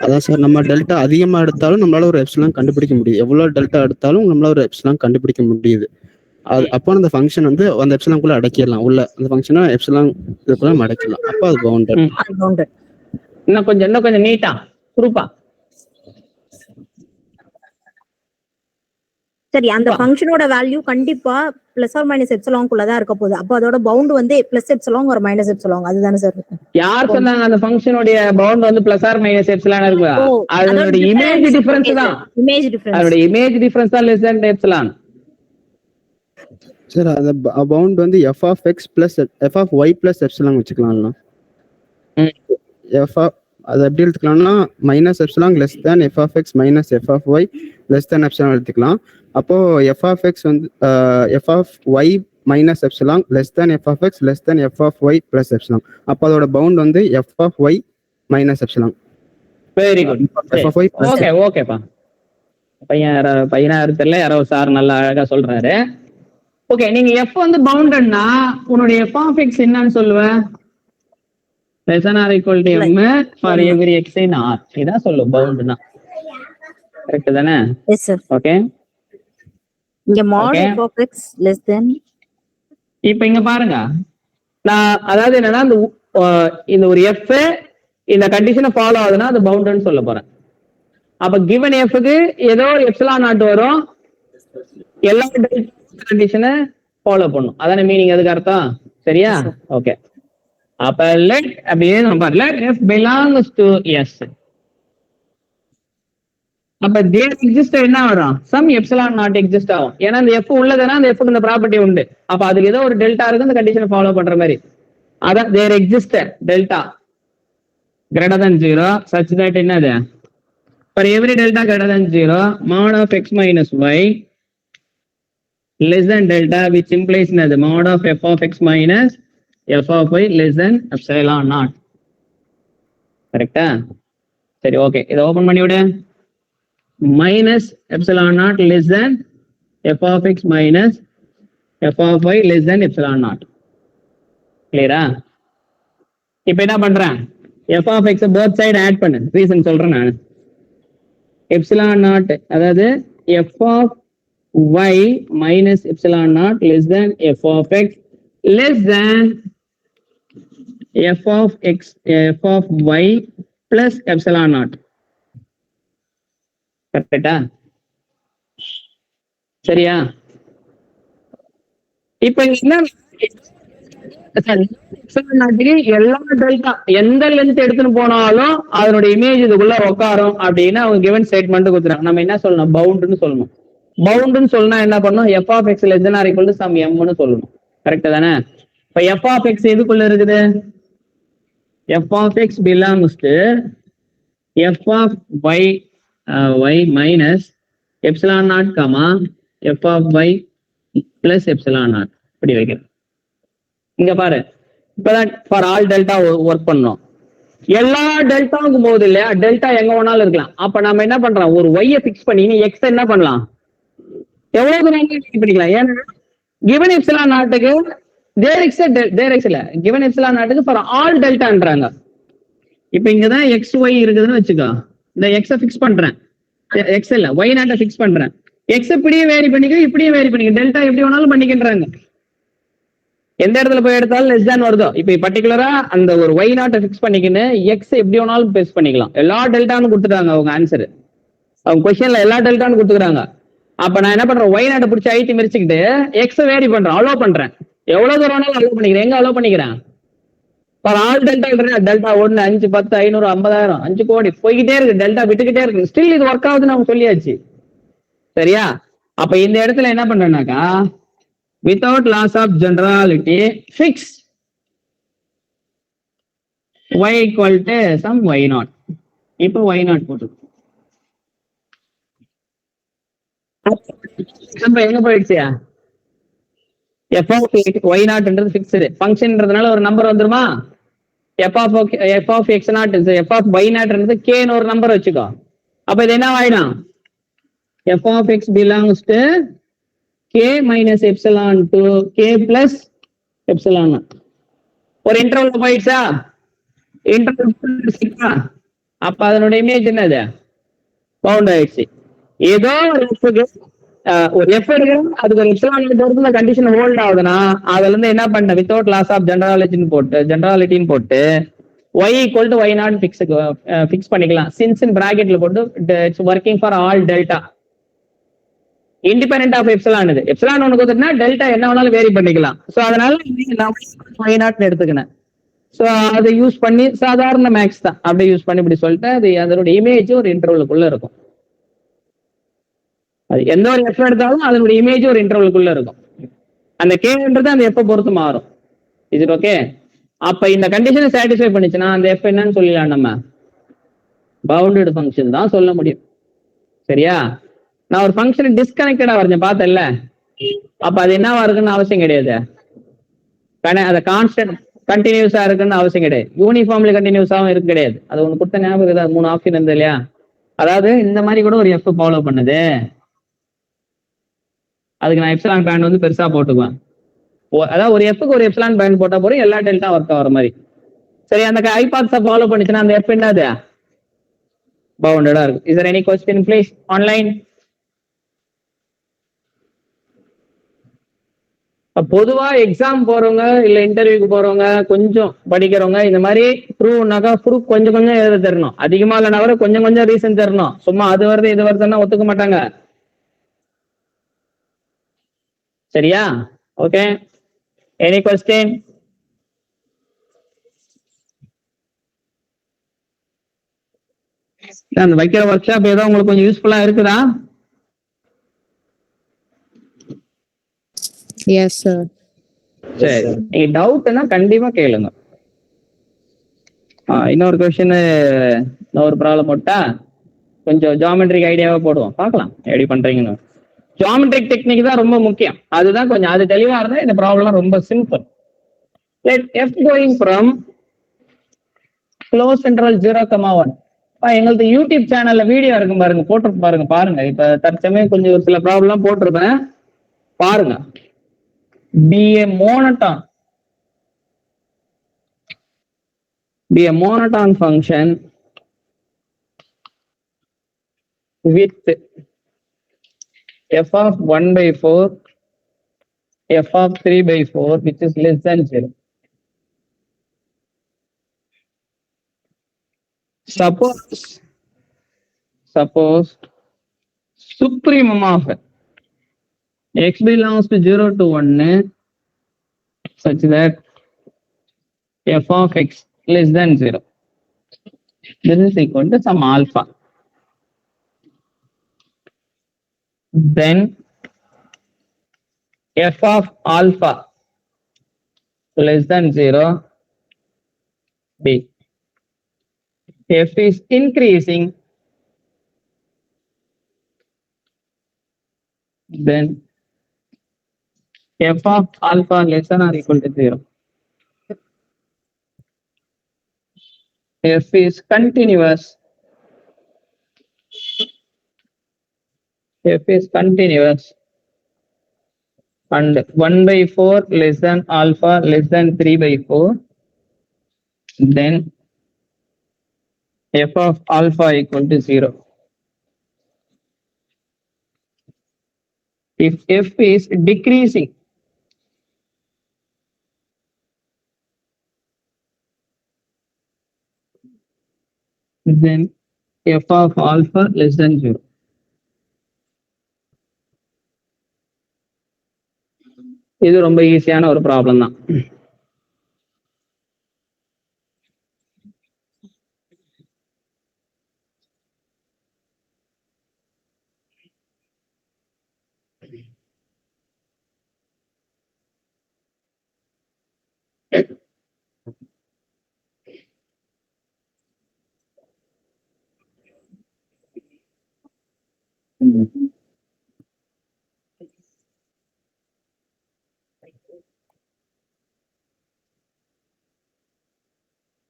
அதான் சார் நம்ம டெல்டா அதிகமா எடுத்தாலும் நம்மளால ஒரு எப்சிலான் கண்டுபிடிக்க முடியும். எவ்வளவு டெல்டா எடுத்தாலும் நம்மளால ஒரு எப்சிலான் கண்டுபிடிக்க முடியுது. அது அப்போ அந்த ஃபங்க்ஷன் வந்து அந்த எப்சிலான்குள்ள அடக்கிடலாம். உள்ள அந்த ஃபங்க்ஷனை எப்சிலான் இதுக்குள்ள நம்ம அடக்கிடலாம். அப்போ அது பவுண்டட். இன்னும் கொஞ்சம் நீட்டா குரூப்பா சரி. அந்த ஃபங்க்ஷனோட வேல்யூ கண்டிப்பா பிளஸ் ஆர் மைனஸ் எப்சிலான்குள்ள தான் இருக்க போகுது. அப்போ அதோட பவுண்ட் வந்து பிளஸ் எப்சிலான் ஒரு மைனஸ் எப்சிலான் அதுதானே சார்? யார் சொன்னாங்க அந்த ஃபங்க்ஷனோட பவுண்ட் வந்து பிளஸ் ஆர் மைனஸ் எப்சிலான் இருக்கு? அதோட இமேஜ் டிஃபரன்ஸ் தான். Image difference. அதோட இமேஜ் டிஃபரன்ஸ் தான் லெஸ் தென் எப்சிலான். சார் அந்த பவுண்ட் வந்து f of x plus f of y plus epsilon வச்சுக்கலாம்ல. அது எப்படி எடுத்துக்கலாம்னா minus epsilon less than f of x minus f of y less than epsilon எடுத்துக்கலாம். அப்போ f of x வந்து f of y minus epsilon less than f of x less than f of y plus epsilon. அப்போ அதோட bound வந்து f of y minus epsilon. Very good. ஓகேப்பா. பையனா தெரியல, யாரோ சார் நல்லா அழகா சொல்றாரு. ஓகே, நீங்க f வந்து பவுண்டட்னா உன்னுடைய f of x என்னன்னு சொல்லுவ? less than or equal to m for every x in r. இதான் சொல்லும் பவுண்ட்னா. கரெக்ட் தானே? Yes sir. ஓகே. இங்க mod f of x less than. இப்போ இங்க பாருங்க, நான் அதாவது என்னன்னா இந்த ஒரு f இந்த கண்டிஷனை ஃபாலோ ஆகுதுன்னா அது பவுண்டட்னு சொல்ல போறேன். அப்ப given f க்கு ஏதோ ஒரு எப்சிலான் நாட் வரும், எல்லா கண்டிஷனை ஃபாலோ பண்ணும். அதான மீனிங், அதுக்கு அர்த்தம். சரியா? ஓகே. அப்ப let அப்படியே நம்ம let f belongs to s. அப்ப there exist என்ன வரும்? some epsilon not exist ஆகும். ஏன்னா இந்த f உள்ளதுன்னா அந்த f க்கு இந்த ப்ராப்பர்ட்டி உண்டு. அப்ப அதுக்கு ஏதோ ஒரு டெல்டா இருக்கு இந்த கண்டிஷனை ஃபாலோ பண்ற மாதிரி. அதான் there exist delta greater than 0 such that என்னது? for every delta greater than 0 mod of x minus y less than delta, which implies another mod of f of x minus f of y less than epsilon naught. கரெக்டா? சரி, okay. இதை open பண்ணி விடு. minus epsilon naught less than f of x minus f of y less than epsilon naught. கிளியரா? இப்போ என்ன பண்றேன்? f of x both side add பண்ணு. ரீசன் சொல்றேன் நான். epsilon naught அதாவது f of y minus epsilon naught less than f of x less than f of x f of y plus epsilon naught. கரெக்டா? சரியா? இப்ப என்ன எல்லா delta எந்த லென்த் எடுத்துன்னு போனாலும் அதனுடைய இமேஜ் இதுக்குள்ள உட்காரும் அப்படின்னு அவங்க கிவன் ஸ்டேட்மெண்ட் கொடுத்துறாங்க. நம்ம என்ன சொல்லணும்? பவுண்ட்னு சொல்லணும். பவுண்ட்னு சொன்னா என்ன பண்ணணும்? f of x less than or equal to some m னு சொல்லணும். கரெக்ட் தானே? இப்ப f of x எதுக்குள்ள இருக்குது? f of x belongs to f of y y minus epsilon naught comma f of y plus epsilon naught. இப்படி வைக்கிறேன். இங்க பாரு, இப்பதான் ஃபார் ஆல் டெல்டா ஒர்க் பண்ணோம். எல்லா டெல்டாவுக்கும் போகுது இல்லையா? டெல்டா எங்க வேணாலும் இருக்கலாம். அப்ப நம்ம என்ன பண்றோம்? ஒரு ஒய்யை பிக்ஸ் பண்ணி நீ எக்ஸ் என்ன பண்ணலாம்? எவ்வளவு தூரம் பண்ணிக்கலாம்? ஏன்னா given epsilon நாட்டுக்கு there x இல்ல, given epsilon நாட்டுக்கு ஃபார் ஆல் டெல்டான்றாங்க. இப்ப இங்கதான் எக்ஸ் ஒய் இருக்குதுன்னு வச்சுக்கோ. இந்த எக்ஸ பிக்ஸ் பண்றேன், எக்ஸ் இல்ல ஒய் நாட்டை பிக்ஸ் பண்றேன். எக்ஸ் இப்படியே வேரி பண்ணிக்க, இப்படியே வேரி பண்ணிக்க, டெல்டா எப்படி வேணாலும் பண்ணிக்கின்றாங்க. எந்த இடத்துல போய் எடுத்தாலும் லெஸ் தேன் வருதோ. இப்போ பர்டிகுலரா அந்த ஒரு ஒய் நாட்டை ஃபிக்ஸ் பண்ணிக்கின்னு எக்ஸ் எப்படி வேணாலும் பேஸ் பண்ணிக்கலாம். எல்லா டெல்டான்னு கொடுத்துட்டாங்க அவங்க ஆன்சர், அவங்க கொஸ்டின்ல எல்லா டெல்டான்னு கொடுத்துக்கிறாங்க. அப்ப நான் என்ன பண்றேன், ஒய் நாட்டை பிடிச்சி ஐட்டி மிரிச்சுக்கிட்டு எக்ஸ் வேரி பண்றேன், அலோ பண்றேன். எவ்வளவு தூரம் வேணாலும் அலோ பண்ணிக்கிறேன். எங்க அலோ பண்ணிக்கிறேன், ஆல் டெல்டா டெல்டா 1 5 10 500 50,000 5 கோடி போய்கிட்டே இருக்கு, டெல்டா விட்டுக்கிட்டே இருக்கு. ஸ்டில் இது ஒர்க் ஆகுதுன்னு அவங்க சொல்லியாச்சு. சரியா? அப்ப இந்த இடத்துல என்ன பண்றேன்னாக்கா, without loss of generality fix y equal to some y naught. இப்போ y naught போட்டு எங்க போயிடுச்சு, f of y நாட்ன்றது ஃபிக்ஸ்டு ஃபங்க்ஷன்ன்றதுனால ஒரு நம்பர் வந்துருமா, f of x not f of y நாட்ன்றது k ன்னு ஒரு நம்பர் வச்சுக்கோ. அப்ப இது என்ன ஆயிடும், f of x belongs to k minus epsilon to k plus epsilon. ஒரு இன்டர்வல் போயிடுச்சா, இன்டர்வல் அப்ப அதனுடைய இமேஜ் என்னது, பவுண்ட் ஆயிடுச்சு. ஏதோ ஒரு எஃப்க்கு ஒரு எஃப் எடுக்கிறோம், அதுக்கு ஒரு எப்சிலான் கண்டிஷன் ஹோல்ட் ஆகுதுன்னா அதுல இருந்து என்ன பண்ண, வித்தவுட் லாஸ் ஆஃப் ஜெனராலிட்டின்னு போட்டு y equal to y not fix பண்ணிக்கலாம். சின்ஸ் இன் பிராக்கெட்ல போட்டு it's working for all delta independent of epsilon. இது எப்சிலான் ஒன்று கொடுத்துட்டுனா டெல்டா என்ன வேணாலும் வேரி பண்ணிக்கலாம். ஸோ அதனால y நாட் எடுத்துக்கினேன். ஸோ அதை யூஸ் பண்ணி சாதாரண மேக்ஸ் தான் அப்படியே யூஸ் பண்ணி இப்படி சொல்லிட்டு அது அதோட இமேஜ் ஒரு இன்டர்வலுக்குள்ள இருக்கும். அது எந்த ஒரு எஃப் எடுத்தாலும் அதனுடைய இமேஜ் ஒரு இன்டர்வலுக்குள்ள இருக்கும். அந்த கேன்றது அந்த எஃப் பொறுத்து மாறும். இது ஓகே. அப்ப இந்த கண்டிஷனை சாட்டிஸ்ஃபை பண்ணிச்சுன்னா அந்த எஃப் என்னன்னு சொல்லலாம், நம்ம பவுண்டட் ஃபங்க்ஷன் தான் சொல்ல முடியும். சரியா? நான் ஒரு ஃபங்க்ஷன் டிஸ்கனெக்டடா வரைஞ்சேன் பார்த்தேன்ல, அப்ப அது என்னவா இருக்குன்னு அவசியம் கிடையாது, அதை கான்ஸ்டன்ட் கண்டினியூஸா இருக்குன்னு அவசியம் கிடையாது, யூனிஃபார்ம்லி கண்டினியூஸாவும் இருக்கு கிடையாது. அது ஒன்று கொடுத்த ஞாபகம் இருக்குது, 3 ஆப்ஷன் இருந்தது இல்லையா. அதாவது இந்த மாதிரி கூட ஒரு எஃப் ஃபாலோ பண்ணுது, அதுக்கு நான் எப்சிலான் பேண்ட் வந்து பெருசா போட்டுக்குவேன். அதாவது ஒரு எஃப்க்கு ஒரு எப்சிலான் பேண்ட் போட்டா போறோம், எல்லா டெல்டா ஒர்க் ஆகிற மாதிரி. சரி, அந்த ஹைபாத்ஸை ஃபாலோ பண்ணிச்சுன்னா அந்த எஃப் என்னது, பவுண்டடா இருக்கு. Is there any question please online? பொதுவா எக்ஸாம் போறவங்க இல்ல இன்டர்வியூக்கு போறவங்க கொஞ்சம் படிக்கிறவங்க இந்த மாதிரி ப்ரூவ்னாக்கா ப்ரூஃப் கொஞ்சம் கொஞ்சம் எழுத தரணும். அதிகமா இல்லைனா கூட கொஞ்சம் கொஞ்சம் ரீசன் தரணும். சும்மா அது வருது இது வருதுன்னா ஒத்துக்க மாட்டாங்க. சரியா? Okay, any question? அந்த வைக்கிற ஒர்க் ஷாப் ஏதோ உங்களுக்கு கொஞ்சம் யூஸ்ஃபுல்லா இருக்குதா? Yes sir. சரி, நீங்க டவுட்னா கண்டிப்பா கேளுங்க. இன்னொரு கொஸ்டின், இன்னொரு ப்ராப்ளம் போட்டா கொஞ்சம் ஜியோமெட்ரிக் ஐடியாவா போடுவோம், பார்க்கலாம் எப்படி பண்றீங்கன்னு. ஜியோமெட்ரிக் டெக்னிக் தான் ரொம்ப முக்கியம், அதுதான் கொஞ்சம் அது தெளிவா இருந்தா இந்த ப்ராப்ளம் ரொம்ப simple. Let f going from close interval 0,1. எங்களுக்கு யூடியூப் சேனல்ல வீடியோ இருக்கும் பாருங்க, போட்டு பாருங்க. இப்ப தற்சமயம் கொஞ்சம் ஒரு சில ப்ராப்ளம் போட்டிருப்பேன், பாருங்க. be a monotone function with f of 1/4 f of 3/4 which is less than 0. Suppose supremum of x belongs to 0 to 1 such that f of x less than 0. This is equal to some alpha. Then f of alpha less than 0 b. F is increasing, then f of alpha less than or equal to 0. F is continuous. F is continuous and 1/4 less than alpha less than 3/4. Then f of alpha equal to 0. If f is decreasing, then f of alpha less than 0. இது ரொம்ப ஈஸியான ஒரு problem தான்.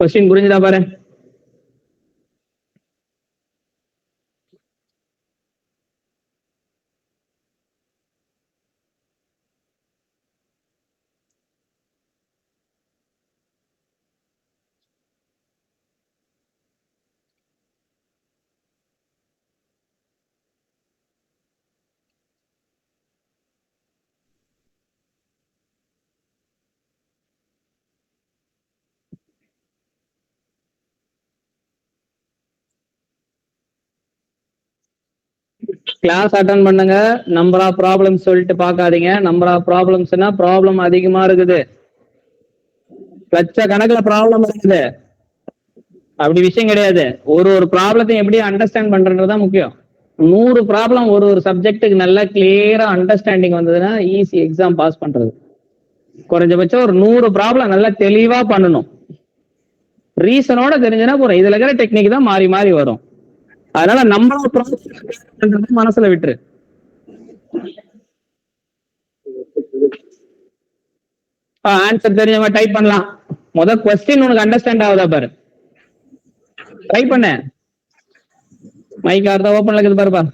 Question புரிஞ்சுதா பாரு. Class attend பண்ணுங்க. Number of problems சொல்லிட்டு பார்க்காதீங்க. நம்பர் ஆஃப் ப்ராப்ளம்ஸ்னா ப்ராப்ளம் அதிகமா இருக்குது, லட்சக்கணக்கில் ப்ராப்ளம் இருக்குது, அப்படி விஷயம் கிடையாது. ஒரு ப்ராப்ளத்தையும் எப்படி அண்டர்ஸ்டாண்ட் பண்றதுதான் முக்கியம். 100 ப்ராப்ளம் ஒரு சப்ஜெக்ட்டுக்கு நல்லா கிளியரா அண்டர்ஸ்டாண்டிங் வந்ததுன்னா ஈஸி எக்ஸாம் பாஸ் பண்றது. குறைஞ்சபட்சம் ஒரு 100 ப்ராப்ளம் நல்லா தெளிவா பண்ணணும். ரீசனோட தெரிஞ்சுன்னா போறோம். இதுல இருக்கிற டெக்னிக் தான் மாறி மாறி வரும். அதனால நம்மள மனசுல விட்டுரு. ஆன்சர் தெரிஞ்சவங்க டைப் பண்ணலாம். முதல் கொஸ்டின் உனக்கு அண்டர்ஸ்டாண்ட் ஆகுதா பாரு, ட்ரை பண்ண. மைக் ஆர்தான் ஓபன்ல இருக்குது பாருப்பா.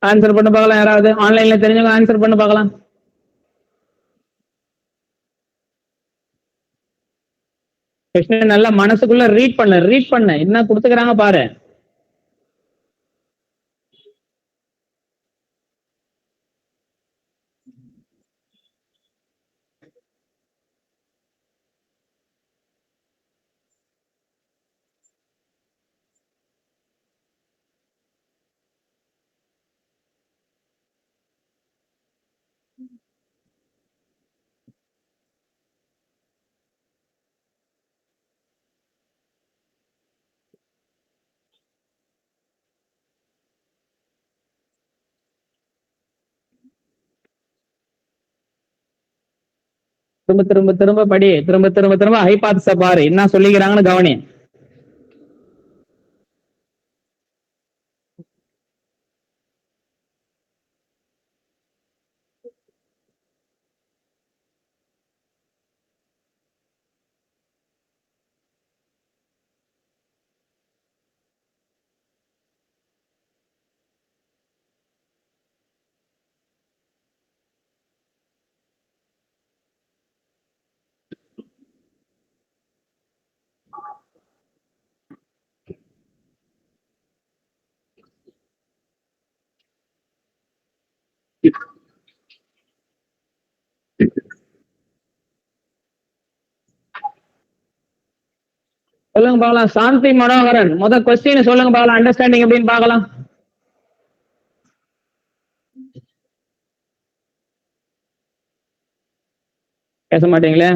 ஆன்சர் பண்ண பார்க்கலாம். யாராவது ஆன்லைன்ல தெரிஞ்சவங்க ஆன்சர் பண்ண பார்க்கலாம். நல்லா மனசுக்குள்ள ரீட் பண்ண என்ன கொடுத்துக்கிறாங்க பாரு. திரும்ப திரும்ப திரும்ப படி, திரும்ப திரும்ப திரும்ப ஹைபாத்ஸ பாரு, என்ன சொல்லிக்கிறாங்கன்னு கவனி. சொல்லுங்க பார்க்கலாம். சாந்தி மனோகரன் முதல் கொஸ்டின் சொல்லுங்க பார்க்கலாம். அண்டர்ஸ்டாண்டிங் எப்படின்னு பார்க்கலாம். பேச மாட்டீங்களே.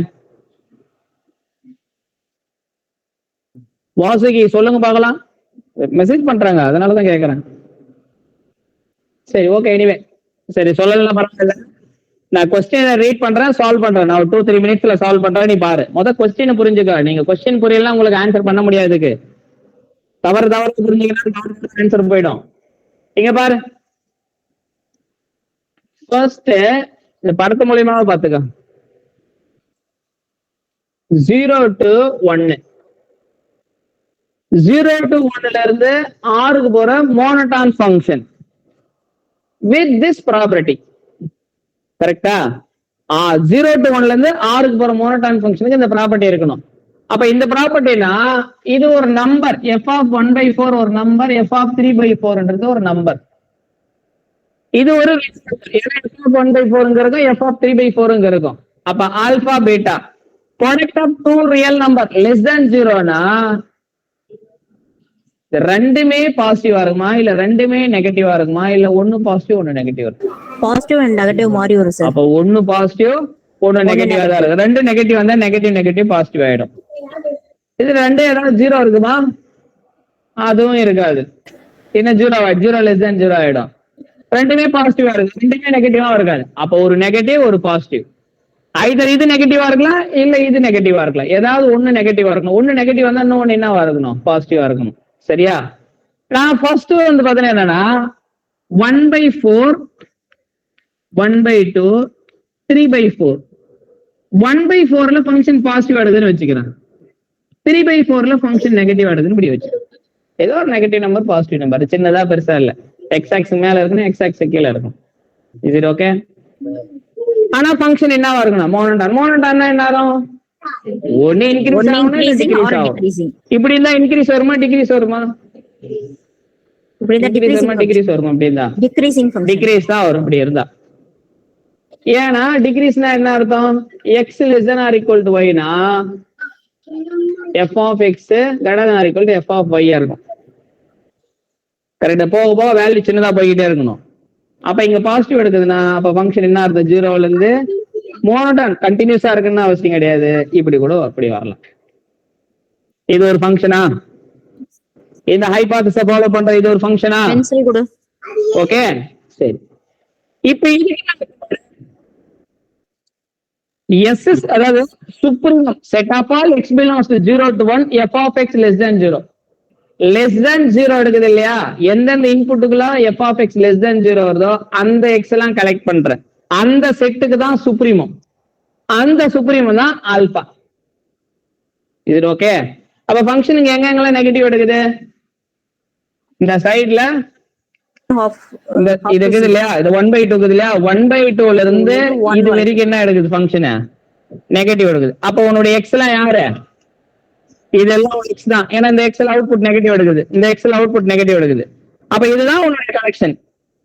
வாசுகி சொல்லுங்க பார்க்கலாம். மெசேஜ் பண்றாங்க, அதனாலதான் கேக்குறேன். சரி, ஓகே, எனிவே சரி சொல்லலாம், பரவாயில்ல. நான் கொஸ்டினை ரீட் பண்றேன், சால்வ் பண்றேன். நான் 2-3 மினிட்ஸ்ல சால்வ் பண்றேன், நீ பாரு. முதல் கொஸ்டினை புரிஞ்சுக்க. நீங்க கொஸ்டின் புரியலாம் உங்களுக்கு ஆன்சர் பண்ண முடியாதுக்கு. தவறு புரிஞ்சீங்கன்னா ஆன்சர் போயிடும். இங்க பாரு, ஃபர்ஸ்ட் இந்த படத்து மூலியமாவே பாத்துக்க. 0 to 1, 0 to 1ல இருந்து ஆறுக்கு போற monotone function with this property. கரெக்டா? 0 to 1ல இருந்து ஆறுக்கு போற மோனோடான் ஃபங்க்ஷனுக்கு இந்த ப்ராப்பர்ட்டி இருக்கணும். அப்ப இந்த ப்ராப்பர்ட்டினா இது ஒரு நம்பர், f of 1/4 ஒரு நம்பர், f of 3/4ன்றது ஒரு நம்பர். இது ஒரு f of 1/4ங்கிறதும் f of 3/4ங்க இருக்கும். அப்ப alpha beta product of two real number less than 0னா ரெண்டுமே பாசிட்டிவா இருக்குமா, இல்ல ரெண்டுமே நெகட்டிவா இருக்குமா, இல்ல ஒன்னு பாசிட்டிவ் ஒன்னு நெகட்டிவ் இருக்கும்? பாசிட்டிவ் அண்ட் நெகட்டிவ் மாறி வரும் சார். அப்ப ஒன்னு பாசிட்டிவ் ஒன்னு நெகட்டிவா தான் இருக்கு. ரெண்டு நெகட்டிவ் வந்தா நெகட்டிவ் பாசிட்டிவ் ஆயிடும். இது ரெண்டு ஏதாவது 0 இருக்குமா? அதுவும் இருக்காது. என்ன 0 less than 0 ஆயிடும். ரெண்டுமே பாசிட்டிவா இருக்கு, ரெண்டுமே நெகட்டிவா இருக்காது. அப்ப ஒரு நெகட்டிவ் ஒரு பாசிட்டிவ். ஐதர் இது நெகட்டிவா இருக்கலாம், இல்ல இது நெகட்டிவா இருக்கலாம். ஏதாவது ஒண்ணு நெகட்டிவா இருக்கணும். ஒண்ணு நெகட்டிவ் வந்தா இன்னொன்னு என்னவா இருக்கணும்? பாசிட்டிவா இருக்கணும். சரியா? நான் ஃபர்ஸ்ட் வந்து பாத்தீங்கன்னா என்னன்னா 1/4 1/2 3/4. 1/4ல ஃபங்க்ஷன் பாசிட்டிவ் எடுக்குதுன்னு வச்சுக்கிறேன், 3/4ல ஃபங்க்ஷன் நெகட்டிவ் எடுக்குதுன்னு இப்படி வச்சு. ஏதோ ஒரு நெகட்டிவ் நம்பர் பாசிட்டிவ் நம்பர், சின்னதா பெருசா இல்ல. எக்ஸ் ஆக்ஸ் மேல இருக்கணும், எக்ஸ் ஆக்ஸ் கீழே இருக்கும். Is it okay? ஆனா ஃபங்க்ஷன் என்னவா இருக்கணும்? மோனோடான். மோனோடான்னா என்ன ஆகும்? ஒன்னு இன்கிரீஸ் ஆகும், இல்ல டிக்ரீஸ் ஆகும். இப்படி இருந்தா இன்கிரீஸ் வருமா டிக்ரீஸ் வருமா? இப்படி இருந்தா இன்கிரீஸ் வருமா டிக்ரீஸ் வருமா? அப்படி இருந்தா டிக்ரீசிங் ஃபங்க்ஷன், டிக்ரீஸ் தான் வரும் இப்படி இருந்தா. ஏன்னா டிக்ரீஸ்னா என்ன அர்த்தம்? x less than or equal to y னா f of x greater than or equal to f of y இருக்கும். கரெக்டா? போக போக வேல்யூ சின்னதா போய்கிட்டே இருக்கணும். அப்ப இங்க பாசிட்டிவ் எடுக்குதுன்னா அப்ப ஃபங்க்ஷன் என்ன அர்த்தம்? 0ல இருந்து மோனோடான் கண்டினியூஸா இருக்குன்னு அவசியம் கிடையாது. இப்படி கூட அப்படி வரலாம். இது ஒரு ஃபங்க்ஷனா? இந்த ஹைபோதேசிஸை ஃபாலோ பண்ற இது ஒரு ஃபங்க்ஷனா? பென்சில் கொடு. ஓகே சரி. இப்போ இது S is அதாவது supreme set of all x belongs to 0 to 1 f of x less than 0. less than 0 எடுக்குது இல்லையா? எந்தெந்த இன்புட்டுக்குலாம் f of x less than 0 வருதோ அந்த x எல்லாம் கலெக்ட் பண்றேன். அந்த செட்டுக்கு தான் சுப்ரீமம். அந்த சுப்ரீமம் தான் ஆல்பா. இது ஓகே? அப்ப ஃபங்க்ஷனுக்கு எங்கெங்கெல்லாம் நெகட்டிவ் எடுக்குது? இந்த சைடுல இது இருக்குது இல்லையா? இது 1/2 இருக்குது இல்லையா? 1/2ல இருந்து இது வரைக்கும் என்ன எடுக்குது? ஃபங்க்ஷன் நெகட்டிவ் எடுக்குது. அப்ப உன்னுடைய எக்ஸ் எல்லாம் யாரு? இதெல்லாம் எக்ஸ் தான். ஏன்னா இந்த எக்ஸல் அவுட்புட் நெகட்டிவ் எடுக்குது, இந்த எக்ஸல் அவுட்புட் நெகட்டிவ் எடுக்குது. அப்ப இதுதான் உன்னுடைய கனெக்ஷன்.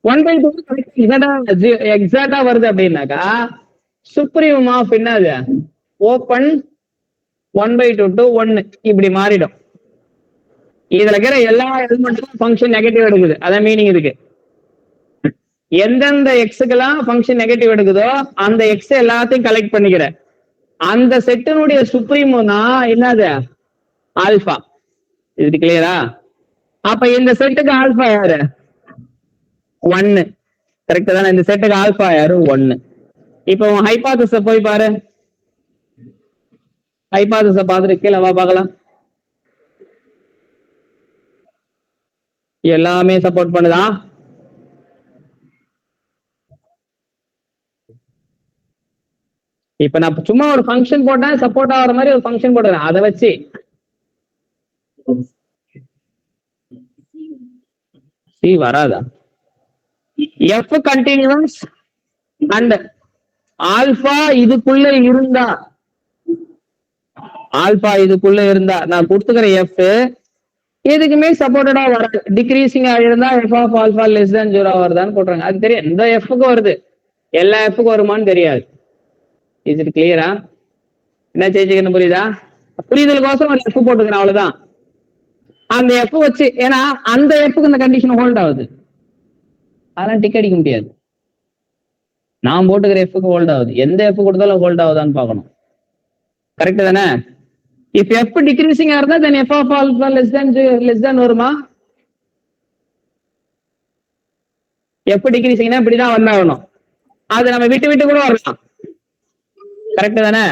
1/2 எக்ஸாக்டா வருது அப்படின்னாக்கா சுப்ரீம் ஆஃப் என்னது? ஓப்பன் 1/2 to 1 இப்படி மாறிடும். இதுல இருக்கிற எல்லா எலிமெண்ட்டுக்கும் ஃபங்க்ஷன் நெகட்டிவ் எடுக்குது. அதான் மீனிங் இருக்கு. எந்தெந்த எக்ஸுக்கெல்லாம் ஃபங்க்ஷன் நெகட்டிவ் எடுக்குதோ அந்த எக்ஸ் எல்லாத்தையும் கலெக்ட் பண்ணிக்கிற அந்த செட்டினுடைய சுப்ரீமும் தான் என்னது? ஆல்பா. இது கிளியரா? அப்ப இந்த செட்டுக்கு ஆல்பா யாரு? 1. கரெக்ட் தானே? இந்த செட்டுக்கு ஆல்பா யாரு? 1. இப்போ ஹைபோதேசிஸை போய் பாரு. ஹைபோதேசிஸை பார்த்துட்டு கீழே வா பார்க்கலாம். எல்லாமே சப்போர்ட் பண்ணுதா? இப்ப நான் சும்மா ஒரு ஃபங்க்ஷன் போட்டேன், சப்போர்ட் ஆகிற மாதிரி ஒரு ஃபங்க்ஷன் போடுறேன். அதை வச்சு சி வராதா? எஃப் கண்டினியூஸ் அண்ட் ஆல்பா இதுக்குள்ள இருந்தா, ஆல்பா இதுக்குள்ள இருந்தா நான் கொடுத்துக்கிற எஃப் எதுக்குமே சப்போர்ட்டடா வராது. டிக்ரீசிங் ஆகிருந்தா F of alpha less than 0 வருதான்னு போடுறாங்க. அது தெரியும். இந்த எஃப்க்கு வருது, எல்லா எஃப்க்கு வருமானு தெரியாது. இஸ் இட் கிளியரா? என்ன செய்யுங்க புரியுதா? புரியுதலுக்கோசம் ஒரு எஃப் போட்டுக்கிறேன், அவ்வளவுதான். அந்த எஃப் வச்சு, ஏன்னா அந்த எஃப்க்கு இந்த கண்டிஷன் ஹோல்ட் ஆகுது, அதெல்லாம் டிக் அடிக்க முடியாது. நான் போட்டுக்கிற எஃப்க்கு ஹோல்ட் ஆகுது. எந்த எஃப் கொடுத்தாலும் ஹோல்ட் ஆகுதான்னு பார்க்கணும். கரெக்ட் தானே? if f decreasing ஆ இருந்தா then f of alpha less than வருமா? f decreasing னா இப்படிதான் வந்தாகணும். அது நம்ம விட்டு விட்டு கூட வரலாம். கரெக்ட் தானே?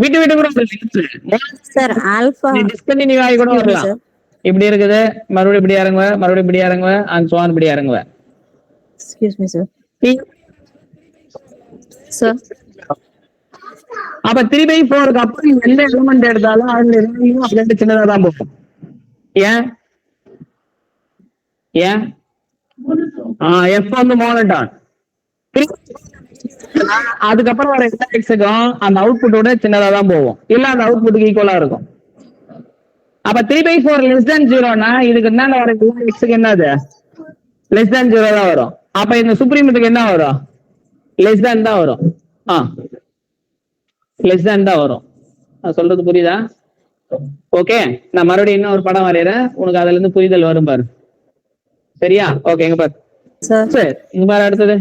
விட்டு விட்டு கூட வரலாம். சார் ஆல்பா டிஸ்கண்டினியூ ஆகி கூட வரலாம். இப்படி இருக்குது, மறுபடியும் இப்படி இறங்குவ, மறுபடியும் இப்படி இறங்குவ, அண்ட் சோ ஆன் இப்படி இறங்குவ. Excuse me sir. சார் அப்ப 3/4க்கு அப்புறம் நீங்க எந்த எலிமெண்ட் எடுத்தாலும் அதுல ரெண்டு சின்னதா தான் போகும். ஏன் ஏன் எஃப் வந்து மோனோடான். அதுக்கப்புறம் வர எக்ஸுக்கும் அந்த அவுட்புட்டோட சின்னதா தான் போகும், இல்ல அந்த அவுட்புட்டுக்கு ஈக்குவலா இருக்கும். அப்ப 3/4 லெஸ் தேன் 0னா இதுக்கு என்ன வர எக்ஸுக்கு என்னது லெஸ் தேன் 0 தான் வரும். அப்ப இந்த சுப்ரீமத்துக்கு என்ன வரும்? லெஸ் தேன் தான் வரும். லெஸ் தேன் தான் வரும். நான் சொல்றது புரியுதா? ஓகே, நான் மறுபடியும் இன்னும் ஒரு படம் வரையறேன், உனக்கு அதுல இருந்து புரிதல் வரும் பாரு. சரியா? ஓகே, இங்க பாரு. சரி, இங்க பாரு. அடுத்தது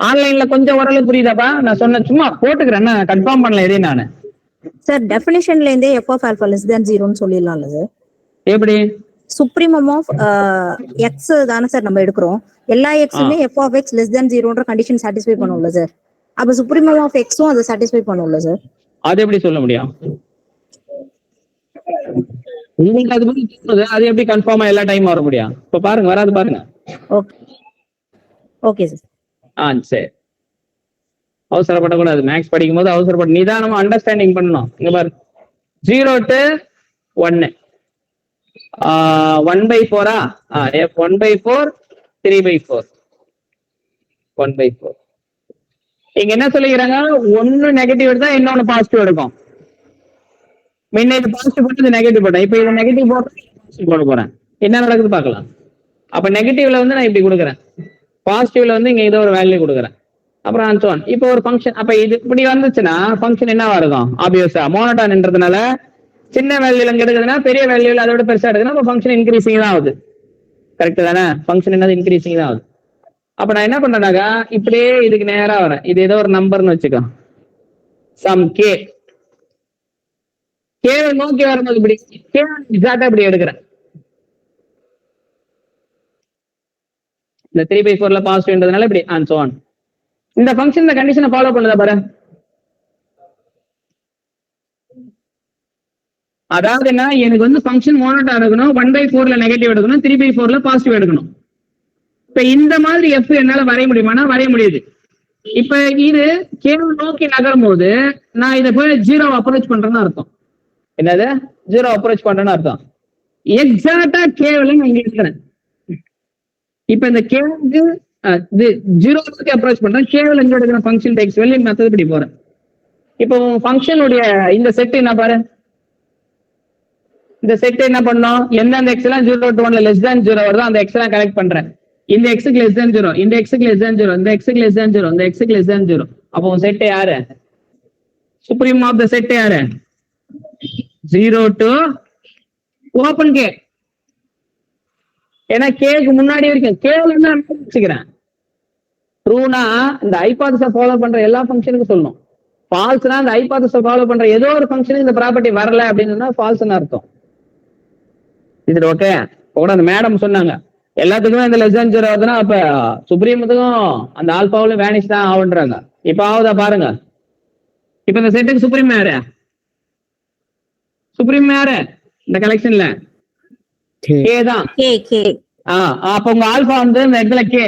ஆன்லைன்ல கொஞ்சம் ஓரளவு புரியுதாப்பா? நான் சொன்ன சும்மா போட்டுக்கிறேன், கன்ஃபார்ம் பண்ணல எதையும் நானு. சார் டெஃபினிஷன்ல இருந்தே f of alpha less than 0ன்னு சொல்லிடலாம்ல சார்? எப்படி? சுப்ரீமம் ஆஃப் x தானே சார் நம்ம எடுக்கிறோம். எல்லா xுமே f of x less than 0ன்ற கண்டிஷன் சாட்டிஸ்ஃபை பண்ணும்ல சார்? அப்ப சுப்ரீமம் ஆஃப் xும் அதை சாட்டிஸ்ஃபை பண்ணும்ல சார்? அது எப்படி சொல்ல முடியும்? உங்களுக்கு அது மாதிரி தோணுது, அது எப்படி கன்ஃபார்மா எல்லா டைம் வர முடியும்? இப்ப பாருங்க, வராது பாருங்க. Okay sir. சரி, அவசரப்படக்கூடாது. மேக்ஸ் படிக்கும் போது அவசரப்பட நிதானமா அண்டர்ஸ்டாண்டிங் பண்ணணும். இங்க பாரு, 0 to 1 1/4 f 1/4 3/4 1/4. இங்க என்ன சொல்லிக்கிறாங்க? ஒன்னு நெகட்டிவ் எடுத்தா இன்னொன்னு பாசிட்டிவ் எடுக்கும். முன்ன இது பாசிட்டிவ் போட்டு இது நெகட்டிவ் போட்டேன், இப்ப இது நெகட்டிவ் போட்டு போட போறேன். என்ன நடக்குது பாக்கலாம். அப்ப நெகட்டிவ்ல வந்து நான் இப்படி கொடுக்குறேன், பாசிட்டிவ்ல வந்து இங்க ஏதோ ஒரு வேல்யூ கொடுக்குறேன், அப்புறம் and so on. இப்போ ஒரு ஃபங்க்ஷன், அப்ப இது இப்படி வந்துச்சுன்னா ஃபங்க்ஷன் என்னவா இருக்கும்? ஆப்வியஸா மோனோடான்ன்றதுனால சின்ன வேல்யூல இங்க எடுக்குதுன்னா பெரிய வேல்யூல அதோட பெருசா எடுக்குதுன்னா அப்ப ஃபங்க்ஷன் இன்க்ரீசிங் தான் ஆகுது. கரெக்ட் தானே? ஃபங்க்ஷன் என்னது இன்க்ரீசிங் தான் ஆகுது. அப்ப நான் என்ன பண்றேன்னாக்கா இப்படியே இதுக்கு நேரா வரேன். இது ஏதோ ஒரு நம்பர்னு வச்சுக்கோ, சம் கே. கே நோக்கி வரும்போது இப்படி கே எக்ஸாக்டா இப்படி எடுக்கிறேன். இந்த 3/4ல பாசிட்டிவ்ன்றதுனால இப்படி and so on. இந்த ஃபங்க்ஷன் இந்த கண்டிஷனை ஃபாலோ பண்ணுதா பாரு. அதாவது என்ன, எனக்கு வந்து ஃபங்க்ஷன் மோனோடான் எடுக்கணும், 1/4ல நெகட்டிவ் எடுக்கணும், 3/4ல பாசிட்டிவ் எடுக்கணும். இப்ப இந்த மாதிரி எஃப் என்னால வரைய முடியுமானா வரைய முடியுது. இப்ப இது கேவ் நோக்கி நகரும் போது நான் இதை போய் 0 அப்ரோச் பண்றேன்னு அர்த்தம். என்னது 0 அப்ரோச் பண்றேன்னு அர்த்தம். எக்ஸாக்டா கேவ்ல நான் இங்க இருக்கிறேன். இப்ப இந்த கேவுக்கு 0 அப்ரோச் பண்றேன், கேவ்ல எங்க எடுக்கிற ஃபங்க்ஷன் டேக்ஸ் வேல்யூ மெத்தட் இப்படி போறேன். இப்போ ஃபங்க்ஷனுடைய இந்த செட் என்ன பாரு, இந்த செட் என்ன பண்ணோம்? எந்தெந்த எக்ஸ் எல்லாம் 0 to 1ல லெஸ் தேன் 0 வருதோ அந்த எக்ஸ் எல்லாம் கனெக்ட் பண்றேன். இந்த எக்ஸுக்கு லெஸ் தேன் 0, இந்த எக்ஸுக்கு லெஸ் தேன் 0, இந்த எக்ஸுக்கு லெஸ் தேன் 0, இந்த எக்ஸுக்கு லெஸ் தேன் 0. அப்போ செட் யாரு? சுப்ரீம் ஆஃப் த செட் யாரு? 0 to ஓபன் கே. ஏன்னா கேக்கு முன்னாடி வரைக்கும் கேவ்ல இருந்து நான் வச்சுக்கிறேன். ட்ரூனா இந்த ஹைபோதேசிஸை ஃபாலோ பண்ற எல்லா ஃபங்க்ஷனுக்கும் சொல்லணும். ஃபால்ஸ்னா இந்த ஹைபோதேசிஸை ஃபாலோ பண்ற ஏதோ ஒரு ஃபங்க்ஷனுக்கு இந்த ப்ராப்பர்ட்டி வரல அப்படின்னு ஃபால்ஸ்னு அர்த்தம். இது ஓகே. கூட அந்த மேடம் சொன்னாங்க எல்லாத்துக்குமே இந்த லெஸ் தேன் 0 வருதுன்னா அப்ப சுப்ரீமத்துக்கும் அந்த ஆல்பாவிலும் வேனிஷ் தான் ஆகுன்றாங்க. இப்ப ஆகுதா பாருங்க. இப்ப இந்த செட்டுக்கு சுப்ரீம் யாரு? சுப்ரீம் யாரு இந்த கலெக்ஷன்ல? கே தான். அப்ப உங்க ஆல்பா வந்து இந்த இடத்துல கே.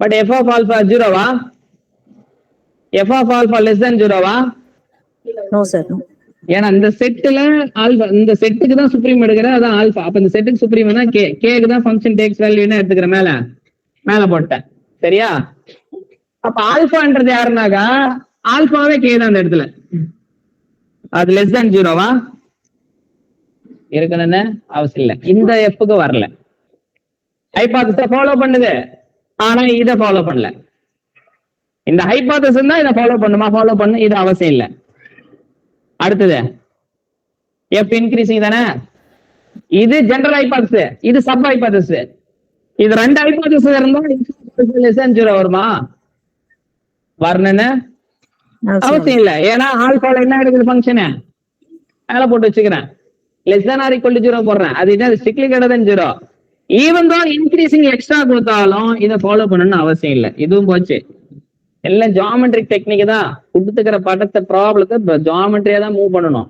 பட் எஃப் ஆஃப் ஆல்பா 0வா? F of alpha less than 0வா? No sir. ஏன்னா இந்த செட்டுல ஆல்பா, இந்த செட்டுக்கு தான் சுப்ரீம் எடுக்கிறேன், அதான் ஆல்பா. அப்ப இந்த செட்டுக்கு சுப்ரீம் தான் கே. கேக்கு தான் ஃபங்க்ஷன் டேக்ஸ் வேல்யூன்னு எடுத்துக்கிறேன், மேல போட்டேன். சரியா? அப்ப ஆல்பான்றது யாருனாக்கா ஆல்பாவே கே தான் அந்த இடத்துல. அது லெஸ் தேன் 0வா இருக்கணும்னு அவசியம் இல்லை. இந்த எஃப்க்கு வரல. ஹைபோதேசிஸை ஃபாலோ பண்ணுது, ஆனா இதை ஃபாலோ பண்ணல. இந்த ஹைபோதேசிஸ் தான் இதை ஃபாலோ பண்ணுமா? ஃபாலோ பண்ணு, இது அவசியம் இல்லை. அடுத்தது எஃப் இன்க்ரீசிங் தானே. இது ஜெனரல் ஹைபோதேசிஸ், இது சப் ஹைபோதேசிஸ். இது ரெண்டு ஹைபோதேசிஸ் இருந்தா லெஸ் தேன் 0 வருமா? வரணும்னு அவசியம் இல்லை. ஏன்னா ஆல்பால என்ன எடுக்குது ஃபங்க்ஷனு மேல போட்டு வச்சுக்கிறேன். Less than or equal to 0 போடுறேன். அது என்ன ஸ்ட்ரிக்ட்லி கிரேட்டர் தென் 0. ஈவன் தான் இன்க்ரீசிங் எக்ஸ்ட்ரா கொடுத்தாலும் இதை ஃபாலோ பண்ணணும்னு அவசியம் இல்லை. இதுவும் போச்சு. எல்லாம் ஜியாமெட்ரிக் டெக்னிக் தான். கொடுத்துக்கிற படத்தை ப்ராப்ளத்தை ஜியாமெட்ரியா தான் மூவ் பண்ணணும்.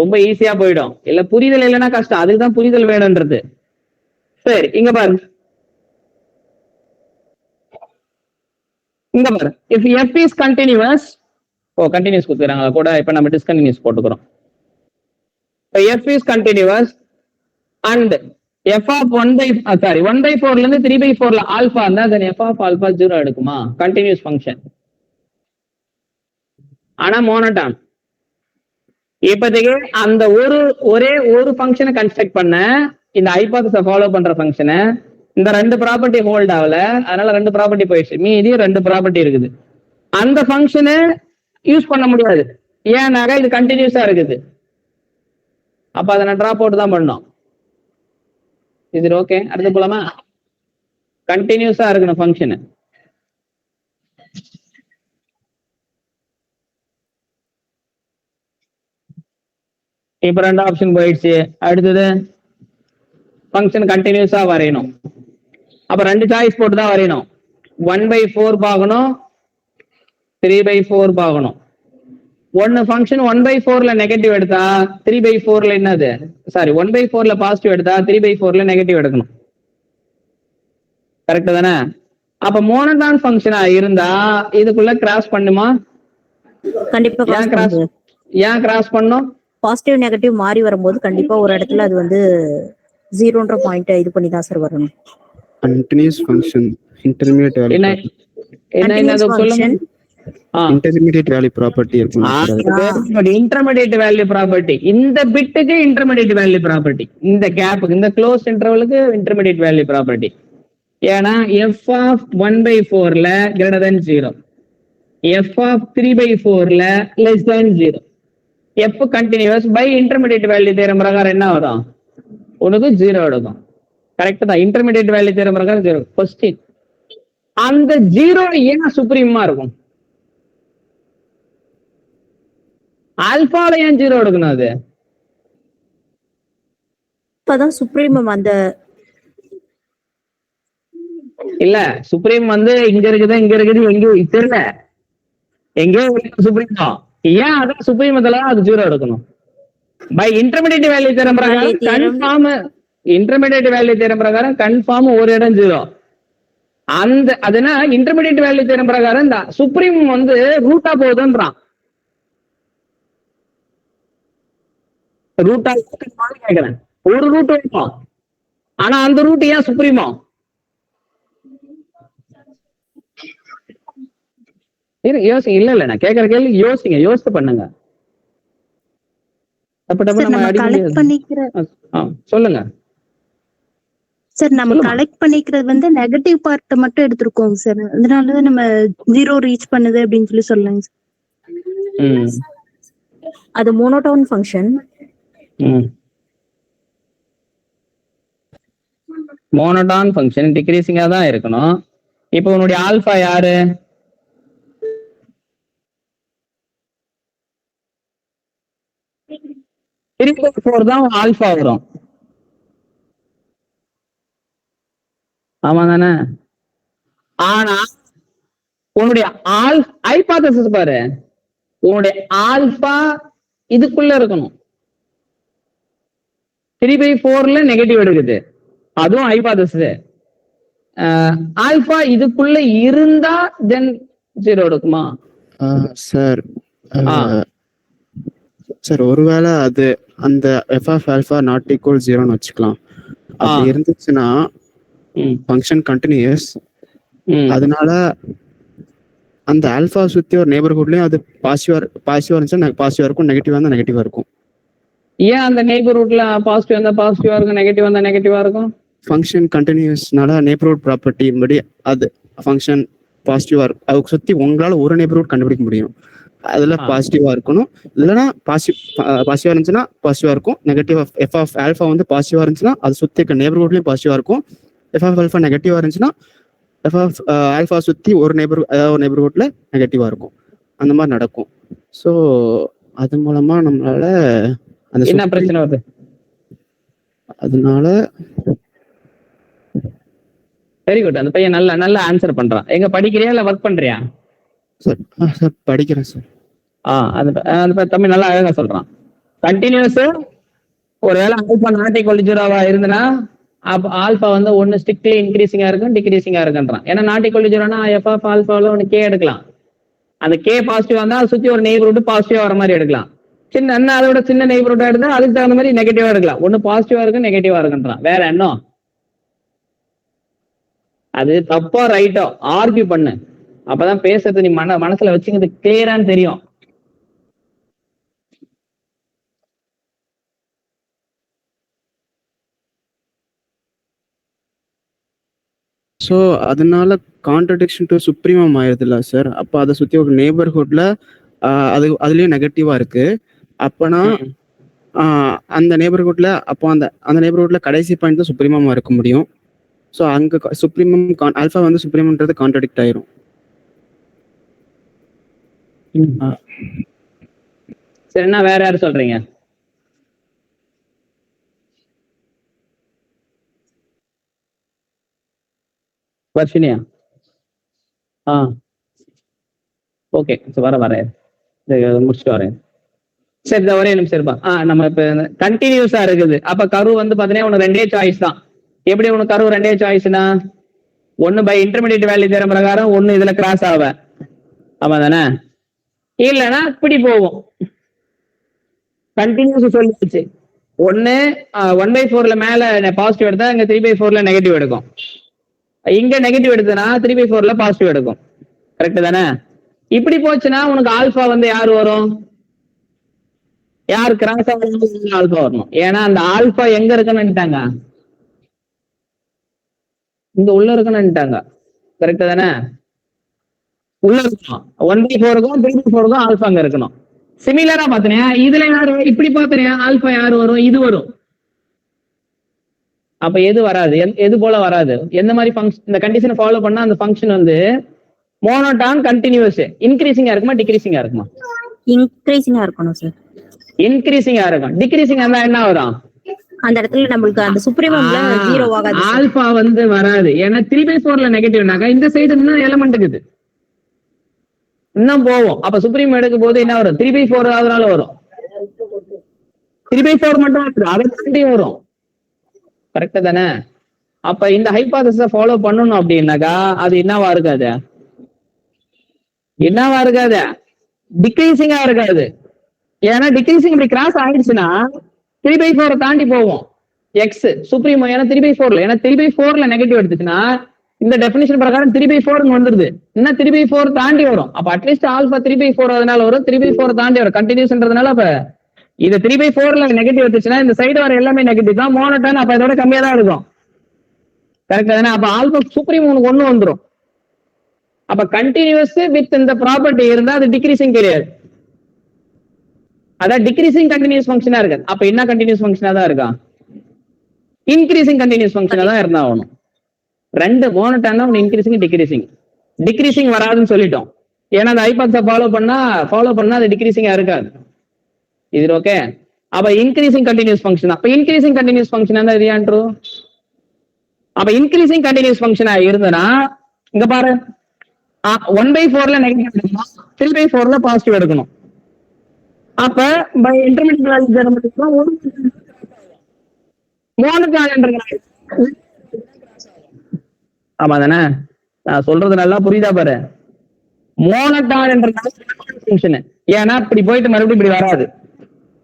ரொம்ப ஈஸியா போயிடும். இல்ல புரிதல் இல்லைன்னா கஷ்டம். அதுக்கு தான் புரிதல் வேணும்ன்றது. சரி, இங்க பாருங்க. இங்க பாரு, if f is continuous, continuous கொடுத்துறாங்க கூட. இப்ப நம்ம discontinuous போட்டுக்கிறோம். f is continuous and f of 1/4 ல இருந்து 3/4 ல ஆல்பா இருந்தா then f of alpha 0 எடுக்குமா? continuous function. ஆனா மோனோடான். இப்போதைக்கு அந்த ஒரே ஒரு ஃபங்க்ஷனை கன்ஸ்ட்ரக்ட் பண்ண இந்த ஹைபோதேசிஸை ஃபாலோ பண்ற ஃபங்க்ஷனை இந்த 2 ப்ராப்பர்ட்டி ஹோல்ட் ஆகல, அதனால 2 ப்ராப்பர்ட்டி போயிடுச்சு. மீதி 2 ப்ராப்பர்ட்டி இருக்குது. அந்த ஃபங்க்ஷனை யூஸ் பண்ண முடியாது, ஏன்னாக இது கண்டினியூஸா இருக்குது. அப்ப அதை நான் டிராப் அவுட் தான் பண்ணோம். இது ஓகே. அடுத்து போலாமா? கண்டினியூஸா இருக்கணும் ஃபங்க்ஷனு. இப்ப 2 ஆப்ஷன் போயிடுச்சு. அடுத்தது ஃபங்க்ஷன் கண்டினியூஸா வரையணும். அப்ப 2 சாய்ஸ் போட்டு தான் வரையணும். 1/4 பார்க்கணும், 3/4 பார்க்கணும். ஒன்னு ஃபங்க்ஷன் 1/4 நெகட்டிவ் எடுத்தா 3/4 என்னது? 1/4 பாசிட்டிவ் எடுத்தா 3/4 நெகட்டிவ் எடுக்கணும். கரெக்ட் தானே? அப்ப மோனோடான் ஃபங்க்ஷனா இருந்தா இதுக்குள்ள கிராஸ் பண்ணுமா? கண்டிப்பா ஏன் கிராஸ் பண்ணும்? பாசிட்டிவ் நெகட்டிவ் மாறி வரும்போது கண்டிப்பா ஒரு இடத்துல அது வந்து 0ன்ற பாயிண்ட் இது பண்ணி தான் சார் வரணும். Continuous function intermediate value intermediate value property இருக்கும். Intermediate value property. இந்த பிட்டுக்கு இன்டர்மீடியட் வேல்யூ ப்ராப்பர்ட்டி, இந்த கேப்புக்கு, இந்த க்ளோஸ் இன்டர்வலுக்கு இன்டர்மீடியட் வேல்யூ ப்ராப்பர்ட்டி. ஏன்னா f of 1/4 ல greater than 0, f of 3/4 ல less than 0. f continuous by intermediate value theorem பிரகாரம் என்ன வரும்? உனக்கு 0 எடுக்கும். கரெக்ட் தான். இன்டர்மீடியட் வேல்யூ தியரம் பிரகாரம் 0. क्वेश्चन, அந்த 0 ஏன் சுப்ரீமா இருக்கும்? ஆல்பால ஏன் 0 எடுக்கணும்? அது இப்பதான் சுப்ரீமம் அந்த இல்ல, சுப்ரீம் வந்து இங்க இருக்குது, எங்கேயும் தெரியல, எங்கேயோ சுப்ரீமம். ஏன் அதான் சுப்ரீமத்துல அது 0 எடுக்கணும்? பை இன்டர்மீடியட் வேல்யூ தியரம் பிரகாரம் கன்ஃபார்ம், இன்டர்மீடியட் வேல்யூ தியரம் பிரகாரம் கன்ஃபார்ம் ஒரு இடம் 0. அந்த அதுனா இன்டர்மீடியட் வேல்யூ தியரம் பிரகாரம் இந்த சுப்ரீம் வந்து ரூட்டா போகுதுன்றான். ரூட்டா கேக்குறேன். ஒரு ரூட் இருக்கும், ஆனா அந்த ரூட் ஏன் சுப்ரீமோ? யோசிங்க. இல்ல நான் கேக்குற கேள்வி யோசிச்சு பண்ணுங்க. சொல்லுங்க சார். நம்ம கலெக்ட் பண்ணிக்கிறது வந்து நெகட்டிவ் பார்ட் மட்டும் எடுத்திருக்கோம் சார், அதனாலதான் நம்ம 0 ரீச் பண்ணுது அப்படின்னு சொல்லலாங்க சார். அது மோனோடோன் ஃபங்க்ஷன். மோனோடான் ஃபங்க்ஷன் டிக்ரீசிங்கா தான் இருக்கணும். இப்போ உன்னுடைய ஆல்பா யாரு? தான் ஆல்பா வரும். ஆமா தானே? ஆனா உன்னுடைய ஹைபோதேசிஸ் பாரு, உன்னுடைய ஆல்பா இதுக்குள்ள இருக்கணும். 3/4 நெகட்டிவ் எடுக்குது, அதுவும் ஹைபோதேசிஸ். ஆல்பா இதுக்குள்ள இருந்தா தென் 0 எடுக்குமா? சார் ஒருவேளை அது அந்த f of alpha not equal 0ன்னு வச்சுக்கலாம். அப்படி இருந்துச்சுன்னா ஃபங்க்ஷன் கண்டினியூஸ். அதனால அந்த ஆல்பா சுத்தி ஒரு நெய்பர்ஹுட்லயும் அது பாசிட்டிவா இருந்துச்சுன்னா பாசிட்டிவா இருக்கும், நெகட்டிவா இருந்தா நெகட்டிவா இருக்கும். ஏன் அந்த நெய்பர்ஹுட்ல பாசிட்டிவ் இருந்தா பாசிட்டிவா இருக்கும், நெகட்டிவ் இருந்தா நெகட்டிவா இருக்கும்? ஃபங்க்ஷன் கண்டினியூஸ்னால நெய்பர்ஹுட் ப்ராப்பர்ட்டி படி அது ஃபங்க்ஷன் பாசிட்டிவா இருக்கும். அதுக்கு சுத்தி உங்களால ஒரு நெய்பர்ஹுட் கண்டுபிடிக்க முடியும். அதுல பாசிட்டிவா இருக்கணும், இல்லைன்னா பாசிட்டிவா இருந்துச்சுன்னா பாசிட்டிவா இருக்கும். நெகட்டிவ் எஃப் ஆஃப் ஆல்பா வந்து பாசிட்டிவா இருந்துச்சுன்னா அது சுத்தி இருக்க நெய்பர்ஹுட்லயும் பாசிட்டிவா இருக்கும். எஃப் ஆஃப் ஆல்பா நெகட்டிவா இருந்துச்சுன்னா எஃப் ஆஃப் ஆல்பா சுத்தி ஒரு நெய்பர்ஹுட்ல நெகட்டிவா இருக்கும். அந்த மாதிரி நடக்கும். ஸோ அது மூலமா நம்மளால அந்த என்ன பிரச்சனை வருது? அதனால வெரி குட். அந்த பையன் நல்ல ஆன்சர் பண்றான். எங்க படிக்கிறியா இல்ல ஒர்க் பண்றியா? சார் சார் படிக்கிறேன் சார். அந்த தம்பி நல்லா அழகா சொல்றான். கண்டினியூஸ் ஒருவேளை ஆல்பா நாட் ஈக்குவல் ஜீரோவா இருந்தனா ஆல்பா வந்து ஒன்னு ஸ்ட்ரிக்ட்லி இன்க்ரீசிங்கா இருக்கும், டிக்ரீசிங்கா இருக்குன்றான். ஏன்னா நாட் ஈக்குவல் ஜீரோனா எஃப் ஆஃப் ஆல்பாவில் ஒன்று கே எடுக்கலாம். அந்த கே பாசிட்டிவா இருந்தா அதை சுத்தி ஒரு நெய்பர்ஹுட் பாசிட்டிவா வர மாதிரி எடுக்கலாம். சின்ன அதோட சின்ன நெய்பர்ஹுட்டா இருந்தா அதுக்கு தகுந்த மாதிரி நெகட்டிவா எடுக்கலாம். ஒன்னு பாசிட்டிவா இருக்கு, நெகட்டிவா இருக்குன்றான். வேற என்ன? அது தப்பா ரைட்டோ ஆர்கியூ பண்ணு. அப்பதான் பேசுறது நீ மனசுல வச்சுக்கிறது கிளியரான்னு தெரியும். ஸோ அதனால கான்ட்ரடிக்ஷன் டு சுப்ரீமம் ஆயிருதுல்ல சார். அப்போ அதை சுற்றி ஒரு நெய்பர்ஹுட்ல அதுலேயும் நெகட்டிவா இருக்கு. அப்போனா அந்த நெய்பர்ஹுட்ல அந்த நெய்பர்ஹுட்ல கடைசி பாயிண்ட் தான் சுப்ரீமமா இருக்க முடியும். ஸோ அங்கே சுப்ரீமம் ஆல்ஃபா வந்து சுப்ரீமம்ன்றது கான்ட்ரடிக்ட் ஆயிரும். சரிண்ணா, வேற யாரு சொல்றீங்க? வர்ஷினியா? ஓகே, வரேன் முடிச்சுட்டு வரேன். சரி, ஒரே நிமிஷம் இருப்பா. நம்ம இப்ப கண்டினியூஸா இருக்குது. அப்ப கரு வந்து பாத்தீங்கன்னா உனக்கு ரெண்டே சாய்ஸ் தான். எப்படி உனக்கு கரு ரெண்டே சாய்ஸ்னா, ஒன்னு பை இன்டர்மீடியட் வேல்யூ தேரம் பிரகாரம், ஒன்னு இதுல கிராஸ் ஆவ, ஆமா தானே? இல்லைன்னா இப்படி போகும். கண்டினியூஸ் சொல்லிடுச்சு. ஒன்னு 1/4 மேல பாசிட்டிவ் எடுத்தா இங்க 3/4 நெகட்டிவ் எடுக்கும். இங்க நெகட்டிவ் எடுத்தனா 3/4 பாசிட்டிவ் எடுக்கும். கரெக்ட் தானே? இப்படி போச்சுன்னா உனக்கு ஆல்பா வந்து யாரு வரும்? யார் கிராஸ் ஆல்பா வரணும். ஏன்னா அந்த ஆல்பா எங்க இருக்குன்னு இங்க உள்ள இருக்குன்னு. கரெக்ட் தானே? உள்ள இருக்கணும். 1/4க்கும் 3/4க்கும் ஆல்பா அங்க இருக்கணும். சிமிலரா பாத்தனியா இதுல யாரு இப்படி பாத்தனியா ஆல்பா யாரு வரும்? இது வரும். அப்ப எது வராது? எது போல வராது? எந்த மாதிரி ஃபங்க்ஷன் இந்த கண்டிஷனை ஃபாலோ பண்ணா அந்த ஃபங்க்ஷன் வந்து மோனோடான் கண்டினியூஸ் இன்க்ரீசிங்கா இருக்குமா, டிக்ரீசிங்கா இருக்குமா? இன்க்ரீசிங்கா இருக்கணும் சார். இன்க்ரீசிங்கா இருக்கும். டிக்ரீசிங்கா இருந்தா என்ன வரும்? அந்த இடத்துல நம்மளுக்கு அந்த சுப்ரீமம்ல 0 ஆகாது. ஆல்பா வந்து வராது. ஏன்னா 3/4 நெகட்டிவ்னாக்கா இந்த சைடு இன்னும் எலமெண்ட் இருக்குது, இன்னும் போவோம். அப்ப சுப்ரீம் எடுக்கும் போது என்ன வரும்? 3/4 அதனால வரும். 3/4 மட்டும் அதை தாண்டி வரும். கரெக்ட் தானே? அப்ப இந்த ஹைபோதேசிஸை ஃபாலோ பண்ணணும் அப்படின்னாக்கா அது என்னவா இருக்காது? டிக்ரீசிங்கா இருக்காது. ஏன்னா டிக்ரீசிங் இப்படி கிராஸ் ஆயிடுச்சுன்னா 3/4 தாண்டி போவோம். X supreme. ஏன்னா 3/4 ஏன்னா 3/4 நெகட்டிவ் எடுத்துச்சுன்னா இந்த டெபினிஷன் பிரகாரம் 3/4 வந்துருது. இன்னும் 3/4 தாண்டி வரும். அப்ப அட்லீஸ்ட் ஆல்பா 3/4 அதனால வரும். 3/4 தாண்டி வரும் கண்டினியூஸ்ன்றதுனால. அப்ப இது 3/4 நெகட்டிவ் எடுத்துச்சுன்னா இந்த சைடு வர எல்லாமே நெகட்டிவ் தான். மோனோடான் அப்ப இதோட கம்மியா தான் இருக்கும். கரெக்ட் தானே? அப்ப ஆல்பா சுப்ரீம் உனக்கு ஒண்ணு வந்துடும். அப்ப கண்டினியூஸ் வித் இந்த ப்ராப்பர்ட்டி இருந்தா அது டிக்ரீசிங் கிடையாது. அதான் டிக்ரீசிங் கண்டினியூஸ் ஃபங்க்ஷனா இருக்கு. அப்ப என்ன கண்டினியூஸ் ஃபங்க்ஷனா தான் இருக்கா? இன்க்ரீசிங் கண்டினியூஸ் ஃபங்க்ஷனா தான் இருந்தா ஆகணும். ரெண்டு மோனோடான் ஒன்னு இன்க்ரீசிங் டிக்ரீசிங். டிக்ரீசிங் வராதுன்னு சொல்லிட்டோம். ஏன்னா அந்த ஹைபோதேசிஸை ஃபாலோ பண்ணா அது டிக்ரீசிங்கா இருக்காது. இது ஓகே. அப்ப இன்க்ரீசிங் கண்டினியூஸ் ஃபங்க்ஷன். அப்ப இன்க்ரீசிங் கண்டினியூஸ் ஃபங்க்ஷன் தான் இது ட்ரூ. அப்ப இன்க்ரீசிங் கண்டினியூஸ் ஃபங்க்ஷனா இருந்தனா இங்க பாரு 1/4 நெகட்டிவ் எடுக்கணும், 3/4 பாசிட்டிவ் எடுக்கணும். அப்ப பை இன்டர்மீடியட் வேல்யூ தேரம் மட்டும் ஒரு மோனோடான். ஆமா தானே? நான் சொல்றது நல்லா புரியுதா பாரு. மோனோடான் என்ற ஃபங்க்ஷன். ஏன்னா இப்படி போயிட்டு மறுபடியும் இப்படி வராது.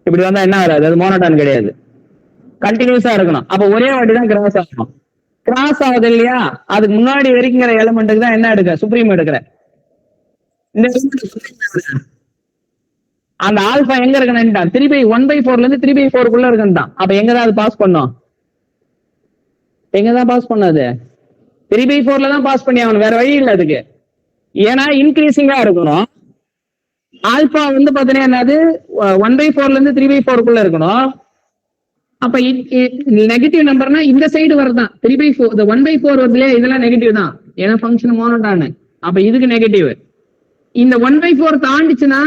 இப்படி வந்தா என்ன வராது? அது மோனோடான் கிடையாது. கண்டினியூஸா இருக்கணும். அப்ப ஒரே வாட்டி தான் கிராஸ் ஆகணும். கிராஸ் ஆகுது இல்லையா? அதுக்கு முன்னாடி வரைக்குங்கிற எலமெண்ட்டுக்கு தான் என்ன எடுக்க? சுப்ரீம் எடுக்கிற. அந்த ஆல்பா எங்க இருக்குன்னு 1/4 இருந்து 3/4 இருக்குன்ட்டான். அப்ப எங்கதான் அது பாஸ் பண்ணும்? எங்கதான் பாஸ் பண்ணாது? 3/4 தான் பாஸ் பண்ணி ஆகணும். வேற வழி இல்லை அதுக்கு. ஏன்னா இன்க்ரீசிங்கா இருக்கணும். ஆல்பா வந்து பாத்தீங்கன்னா என்னது 1/4 இருந்து 3/4 இருக்கணும். அப்ப நெகட்டிவ் நம்பர்னா இந்த சைடு வரதான் 3/4. 1/4 வருது இல்லையா? இதெல்லாம் நெகட்டிவ் தான். ஏன்னா ஃபங்க்ஷன் மோனோடான். அப்ப இதுக்கு நெகட்டிவ். இந்த 1/4 தாண்டிச்சுன்னா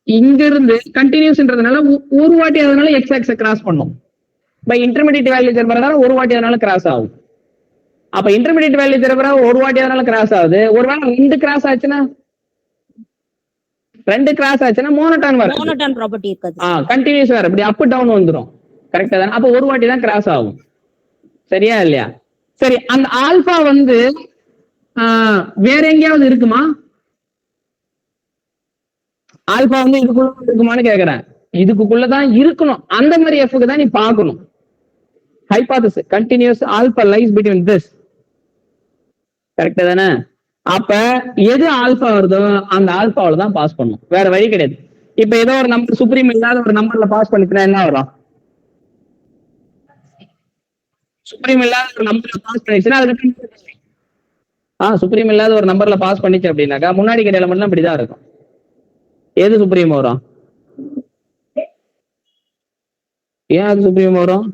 இங்க இருந்து கண்டினியூஸ்ன்றதுனால ஒரு வாட்டி அதனால எக்ஸ் ஆக்ஸை கிராஸ் பண்ணும். பை இன்டர்மீடியட் வேல்யூ பிரகாரம் ஒரு வாட்டி அதனால கிராஸ் ஆகும். அப்ப இன்டர்மீடியட் வேல்யூ தர ஒரு வாட்டி அதனால கிராஸ் ஆகுது. ஒருவேளை 2 கிராஸ் ஆச்சுன்னா 2 கிராஸ் ஆச்சுன்னா மோனோடான் வரும். மோனோடான் ப்ராப்பர்ட்டி இருக்காது. கண்டினியூஸ் வேற இப்படி அப் டவுன் வந்துரும். கரெக்டா தானே? அப்ப ஒரு வாட்டி தான் கிராஸ் ஆகும். சரியா இல்லையா? சரி, அந்த ஆல்பா வந்து வேற எங்கேயாவது இருக்குமா? ஆல்பா வந்து இதுக்குள்ள இருக்குமான்னு கேக்குறேன். இதுக்குள்ளதான் இருக்கணும். அந்த மாதிரி எஃப்க்கு தான் நீ பார்க்கணும். Hypothesis continuous alpha lies between this. கரெக்டா தானே? அப்ப எது ஆல்பா வருதோ அந்த ஆல்பாவில தான் பாஸ் பண்ணும். வேற வழி கிடையாது. இப்ப ஏதோ ஒரு நம்பர் சுப்ரீம் இல்லாத ஒரு நம்பர்ல பாஸ் பண்ணிச்சுன்னா என்ன வரும்? சுப்ரீம் இல்லாத ஒரு நம்பர்ல பாஸ் பண்ணிச்சுன்னா அது சுப்ரீம் இல்லாத ஒரு நம்பர்ல பாஸ் பண்ணிச்சு அப்படின்னாக்கா முன்னாடி கிடை எலமெண்ட்லாம் இப்படிதான் இருக்கும். எது சுப்ரீம் வரும்? ஏன் அது சுப்ரீம் வரும்?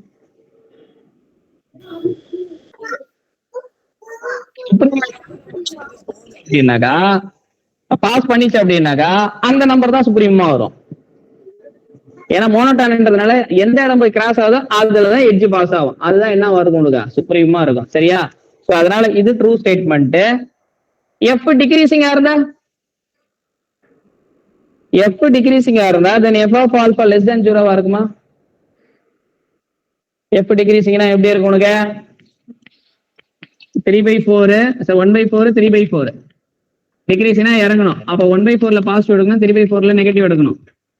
அப்படின்னாக்கா பாஸ் பண்ணிச்சு அப்படின்னாக்கா அந்த நம்பர் தான் சுப்ரீமா வரும். ஏன்னா மோனோடான்ன்றதுனால எந்த இடம் போய் கிராஸ் ஆகுதோ அதுலதான் எட்ஜ் பாஸ் ஆகும். அதுதான் என்ன வரும் உனக்கு? சுப்ரீமா இருக்கும். சரியா? சோ அதனால இது ட்ரூ ஸ்டேட்மெண்ட். எஃப் டிக்ரீசிங்கா இருந்தா then F of alpha less than 0 இருக்குமா? எஃப் டிக்ரீசிங்னா எப்படி இருக்கும் உனக்கு? 3/4 1/4 3/4 டிக்ரீஸ்னா இறங்கணும். அப்ப 1/4ல பாசிட்டிவ் எடுக்கணும், 3/4ல நெகட்டிவ் எடுக்கணும்.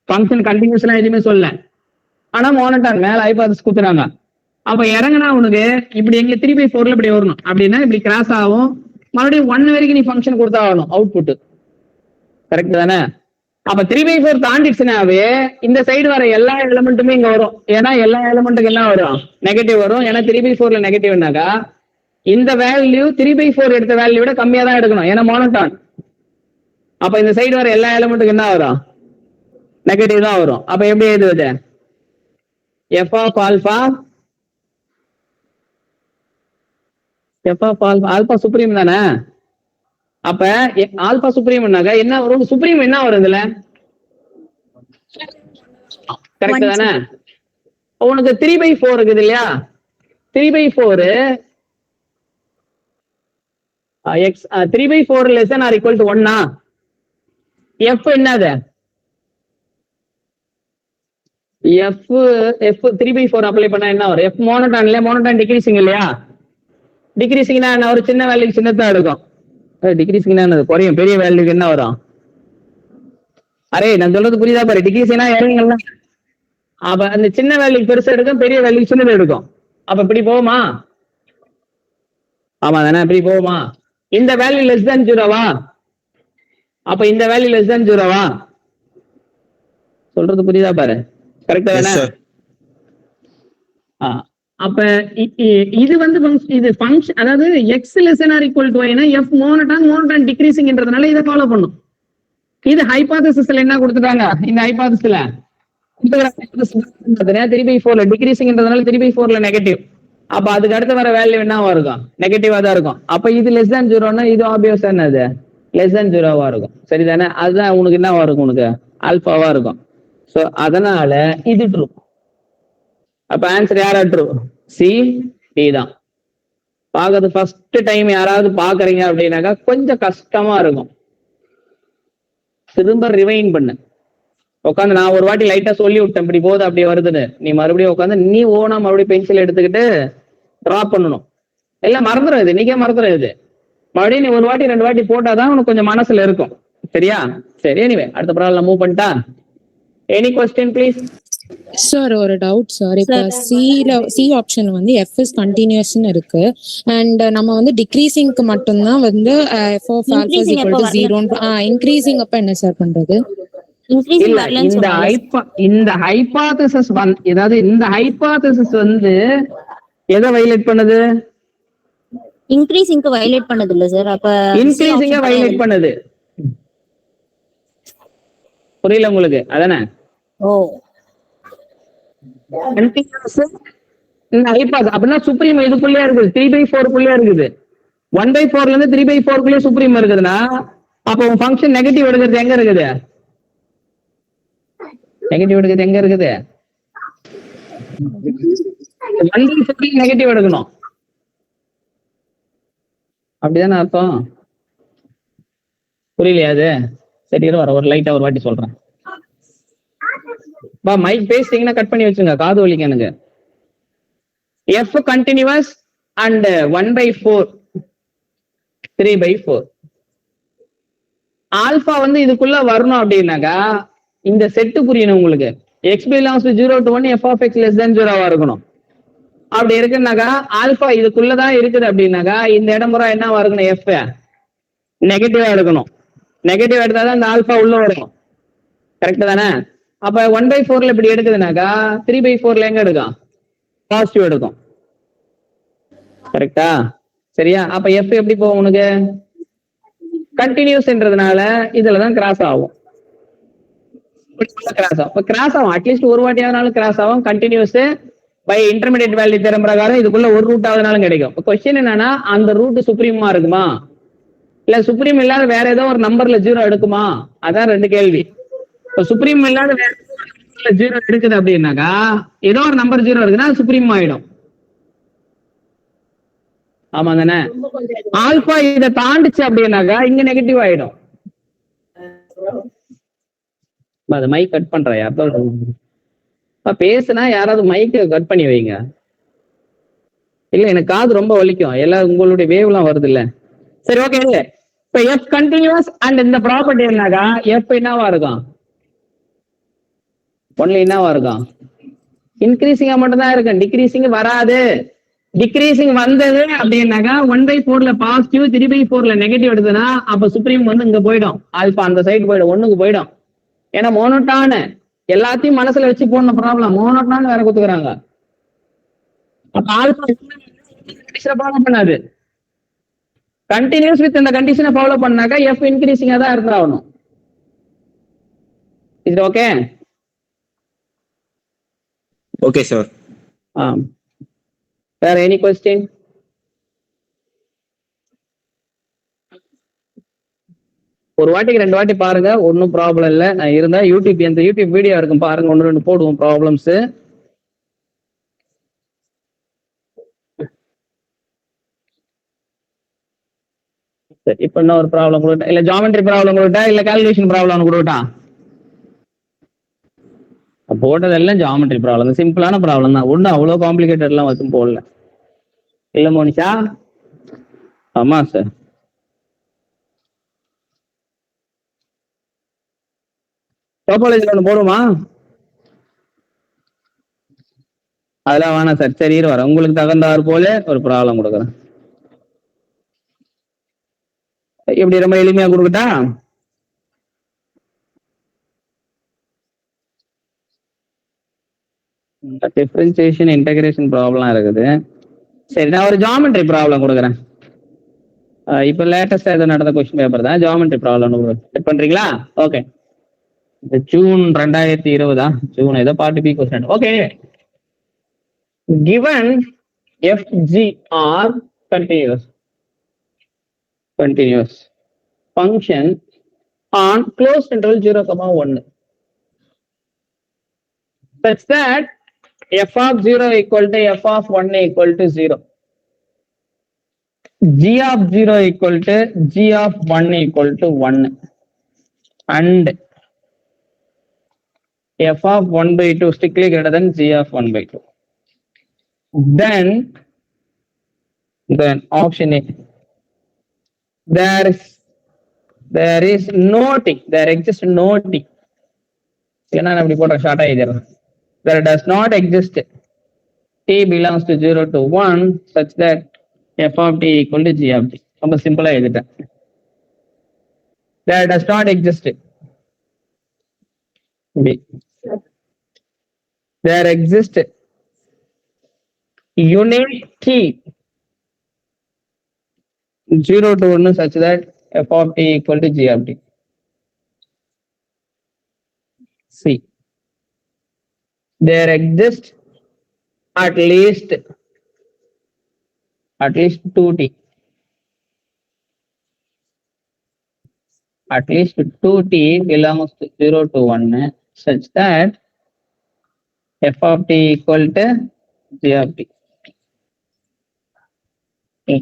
ஃபங்க்ஷன் கண்டினியூஸ்லாம் எதுவுமே சொல்ல. ஆனா மோனோடான் மேல ஹைபோதசிஸ் குத்துறாங்க. அப்ப இறங்கினா உனக்கு இப்படி எங்க 3/4ல இப்படி வரணும். அப்படின்னா இப்படி கிராஸ் ஆகும். மறுபடியும் 1 வரைக்கும் நீ ஃபங்க்ஷன் கொடுத்தா ஆகணும் அவுட்புட். கரெக்ட் தானே? அப்ப 3/4 தாண்டிச்சுனாவே இந்த சைடு வர எல்லா எலிமெண்ட்டுமே இங்க வரும். ஏன்னா எல்லா எலிமெண்ட்டுக்கு என்ன வரும்? நெகட்டிவ் வரும். ஏன்னா 3/4ல நெகட்டிவ்னாக்கா இந்த வேல்யூ 3/4 எடுத்த வேல்யூ விட கம்மியா தான் எடுக்கணும். ஏன்னா மோனோடான். அப்ப இந்த சைடு வர எல்லா எலிமெண்ட்டுக்கு என்ன வரும்? நெகட்டிவ் தான் வரும். அப்ப எப்படி எழுதுவது? F of alpha alpha supreme தானே? அப்ப ஆல்பா சுப்ரீம்னாக்க என்ன வரும்? சுப்ரீம் என்ன வரும் இதுல? கரெக்ட் தானே? உனக்கு 3/4 இருக்குது இல்லையா? 3/4 X 3/4 less than or equal to 1 F என்னது? எஃப் 3/4 அப்ளை பண்ணா என்ன வரும்? எஃப் மோனோடான் டிக்ரீசிங் இல்லையா? டிக்ரீசிங்னா என்ன? ஒரு சின்ன வேல்யூக்கு சின்னதான் எடுக்கும். டிக்ரீசிங்னா என்னது? குறையும். பெரிய வேல்யூக்கு என்ன வரும்? அரே நான் சொல்றது புரியுதா பாரு. டிக்ரீசிங்னா இறங்குங்களா? அப்ப அந்த சின்ன வேல்யூக்கு பெருசா எடுக்கும், பெரிய வேல்யூக்கு சின்னது எடுக்கும். அப்ப இப்படி போகுமா? ஆமா தானே? இப்படி போகுமா? இந்த வேல்யூ லெஸ் தேன் 0வா? அப்ப இந்த வேல்யூ லெஸ் தேன் 0வா? சொல்றது புரியுதா பாரு. கரெக்டா தானே? அப்ப இது வந்து இது ஃபங்க்ஷன், அதாவது x less than or equal to ஒய்னா எஃப் மோனோடான் டிக்ரீசிங்ன்றதுனால இதை ஃபாலோ பண்ணும். இது ஹைபோதசிஸ்ல என்ன கொடுத்துட்டாங்க? இந்த ஹைபோதசிஸ்ல 3/4 டிக்ரீசிங்ன்றதுனால 3/4ல நெகட்டிவ். அப்ப அதுக்கு அடுத்து வர வேல்யூ என்னவா இருக்கும்? நெகட்டிவா தான் இருக்கும். அப்ப இது லெஸ் தேன் 0னா இது ஆப்வியஸா என்னது? லெஸ் தேன் 0வா இருக்கும். சரிதானே? அதுதான் உனக்கு என்னவா இருக்கும்? உனக்கு ஆல்பாவா இருக்கும். சோ அதனால இது ட்ரூ. அப்ப ஆன்சர் யாரா ட்ரூ? சி டி தான். பாக்குறது ஃபர்ஸ்ட் டைம் யாராவது பாக்குறீங்க அப்படின்னாக்கா கொஞ்சம் கஷ்டமா இருக்கும். திரும்ப ரிவைன் பண்ணு. உட்காந்து நான் ஒரு வாட்டி லைட்டா சொல்லி விட்டேன் இப்படி போகுது அப்படி வருதுன்னு. நீ மறுபடியும் உட்காந்து நீ ஓனா மறுபடியும் பென்சில் எடுத்துக்கிட்டு டிரா பண்ணணும். எல்லாம் மறந்துடும். இன்னைக்கே மறந்துடும். மறுபடியும் நீ ஒரு வாட்டி 2 வாட்டி போட்டாதான் உனக்கு கொஞ்சம் மனசுல இருக்கும். சரியா? சரி, எனிவே அடுத்த ப்ராப்ளம் மூவ் பண்ணிட்டா. Any question please? சார் ஒரு டவுட் சார். இப்போ சி ஆப்ஷன் வந்து எஃப் இஸ் கண்டினியூஸ்னு இருக்கு அண்ட் நம்ம வந்து டிக்ரீசிங்க்கு மட்டும்தான் வந்து F of alpha is equal to 0 increasing அப்ப என்ன சார் பண்றது? இல்ல, இந்த ஹைபோதசிஸ் அதாவது இந்த ஹைபோதசிஸ் வந்து எதை வயலேட் பண்ணுது? இன்க்ரீசிங்க்கு வயலேட் பண்ணது இல்ல சார். அப்ப இன்க்ரீசிங்க வயலேட் பண்ணுது. புரியல உங்களுக்கு? அதானே? ஓ இந்த ஹைபோதசிஸ் அப்படின்னா சுப்ரீம் இதுக்குள்ளே இருக்குது. 3/4 இருக்குது. 1/4ல இருந்து 3/4 சுப்ரீம் இருக்குதுன்னா அப்ப உன் ஃபங்க்ஷன் நெகட்டிவ் எடுக்கிறது எங்க இருக்குது? நெகட்டிவ் எடுக்கிறது எங்க இருக்குது? 1/4 நெகட்டிவ் எடுக்கணும். அப்படிதானே அர்த்தம்? புரியலையா அது? சரி வர ஒரு லைட்டா ஒரு வாட்டி சொல்றேன். மைக் பேசிட்டீங்கன்னா கட் பண்ணி வச்சுங்க, காது வலிக்கு எனக்கு. எஃப் கண்டினியூஸ் அண்ட் 1/4 3/4 ஆல்பா வந்து இதுக்குள்ள வரணும் அப்படின்னாக்கா இந்த செட்டு புரியணும் உங்களுக்கு. x belongs to 0 to 1 f of x less than 0 இருக்கணும். அப்படி இருக்குன்னாக்கா ஆல்பா இதுக்குள்ளதான் இருக்குது அப்படின்னாக்கா இந்த இடம் முறை என்னவா இருக்கணும்? எஃப் நெகட்டிவா எடுக்கணும். நெகட்டிவ் எடுத்தாதான் இந்த ஆல்பா உள்ள வரணும். கரெக்ட் தானே? அப்ப 1/4 இப்படி எடுக்குதுனாக்கா 3/4 எங்க எடுக்கும்? பாசிட்டிவ் எடுக்கும். கரெக்டா? சரியா? அப்ப எஃப் எப்படி போகும் உனக்கு? கண்டினியூஸ்ன்றதுனால இதுலதான் கிராஸ் ஆகும். கிராஸ் ஆகும். கிராஸ் ஆகும், அட்லீஸ்ட் ஒரு வாட்டியாவது கிராஸ் ஆகும். Continuous by intermediate value theorem பிரகாரம் இதுக்குள்ள ஒரு ரூட் ஆகுதுனாலும் கிடைக்கும். கொஸ்டின் என்னன்னா, அந்த ரூட் சுப்ரீமா இருக்குமா இல்ல சுப்ரீம் இல்லாத வேற ஏதோ ஒரு நம்பர்ல 0 எடுக்குமா? அதான் ரெண்டு கேள்வி. இப்போ சுப்ரீம் இல்லாத வேற 0 எடுக்குது அப்படின்னாக்கா ஏதோ ஒரு நம்பர் 0 இருக்குன்னா சுப்ரீம் ஆயிடும். ஆமா தானே? ஆல்பா இதை தாண்டிச்சு அப்படின்னாக்கா இங்க நெகட்டிவ் ஆயிடும். அது மைக் கட் பண்ற யாராவது பேசுனா யாராவது மைக்க கட் பண்ணி வைங்க. இல்ல எனக்கு காது ரொம்ப வலிக்கும், எல்லாரும் உங்களுடைய வேவ்லாம் வருது இல்ல. சரி ஓகே. இப்ப எஃப் கண்டினியூஸ் அண்ட் இந்த ப்ராப்பர்ட்டி என்னக்கா எஃப் என்னவா இருக்கும்? ஒன்லி என்னவா இருக்கும்? இன்க்ரீசிங்கா மட்டும் தான் இருக்கும், டிக்ரீசிங் வராது. டிக்ரீசிங் வந்தது அப்படின்னாக்கா 1/4 பாசிட்டிவ் 3/4 நெகட்டிவ் எடுத்ததுன்னா அப்ப சுப்ரீம் வந்து இங்க போயிடும், ஆல்பா அந்த சைடு போயிடும், ஒண்ணுக்கு போயிடும். ஏன்னா மோனோட்டான எல்லாத்தையும் மனசுல வச்சு போன ப்ராப்ளம் மோனோட்டான வேற குத்துக்கிறாங்க. அப்ப ஆல்பா ஃபாலோ பண்ணாது. கண்டினியூஸ் வித் இந்த கண்டிஷனை ஃபாலோ பண்ணாக்கா எஃப் இன்க்ரீசிங்கா தான் இருந்தாகணும். இது ஓகே? Okay sir. வேற எனி கொஸ்டின்? ஒரு வாட்டிக்கு 2 வாட்டி பாருங்க, ஒன்னும் ப்ராப்ளம் இல்ல. நான் இருந்தா யூடியூப் எந்த யூடியூப் வீடியோ இருக்கும் பாருங்க, 1-2 போடுவோம் ப்ராப்ளம்ஸ். சரி, இப்ப என்ன ஒரு ப்ராப்ளம் கொடுத்தா, இல்ல ஜாமெட்ரி ப்ராப்ளம் கொடுத்தா, இல்ல கால்குலேஷன் ப்ராப்ளம் கொடுத்தா? போட்டதெல்லாம் ஜாமெட்ரி ப்ராப்ளம், சிம்பிளான ப்ராப்ளம் தான், ஒன்னும் அவ்வளவு காம்ப்ளிகேட்டட் எல்லாம் வச்சும் போடல. இல்ல மோனிஷா? ஆமா சார். டோபாலஜில ஒண்ணு போடுமா? அதெல்லாம் வேணாம் சார். சரி வர உங்களுக்கு தகுந்தாறு போல ஒரு ப்ராப்ளம் கொடுக்குறேன். இப்படி ரொம்ப எளிமையா கொடுக்கட்டா? டிஃபரன்சியேஷன் இன்டகிரேஷன் ப்ராப்ளம் இருக்குது. சரி, நான் ஒரு ஜாமெட்ரி ப்ராப்ளம் கொடுக்குறேன். இப்போ லேட்டஸ்டா எதுவும் நடந்த கொஸ்டின் பேப்பர் தான், ஜாமெட்ரி ப்ராப்ளம் செட் பண்றீங்களா? ஓகே. ஜூன் 2020 ஜூன் ஏதோ part B question. Okay. given FGR continuous function on closed interval 0,1 such that f of 0 equal to f of 1 equal to 0, g of 0 equal to g of 1 equal to 1, and f of 1/2 strictly greater than g of 1/2. Then option A, there is no t, there exists no t. என்ன அப்படி போட்ட ஷார்ட்டா எழுதிறேன். There does not exist t belongs to 0 to 1 such that f of t equal to g of t. ரொம்ப சிம்பிளா எழுதிட்டேன். There does not exist B. There exists unit t 0 to 1 such that f of t equal to g of t. C. There exists at least 2t. At least 2t belongs to 0 to 1 such that f of t equal to g of t.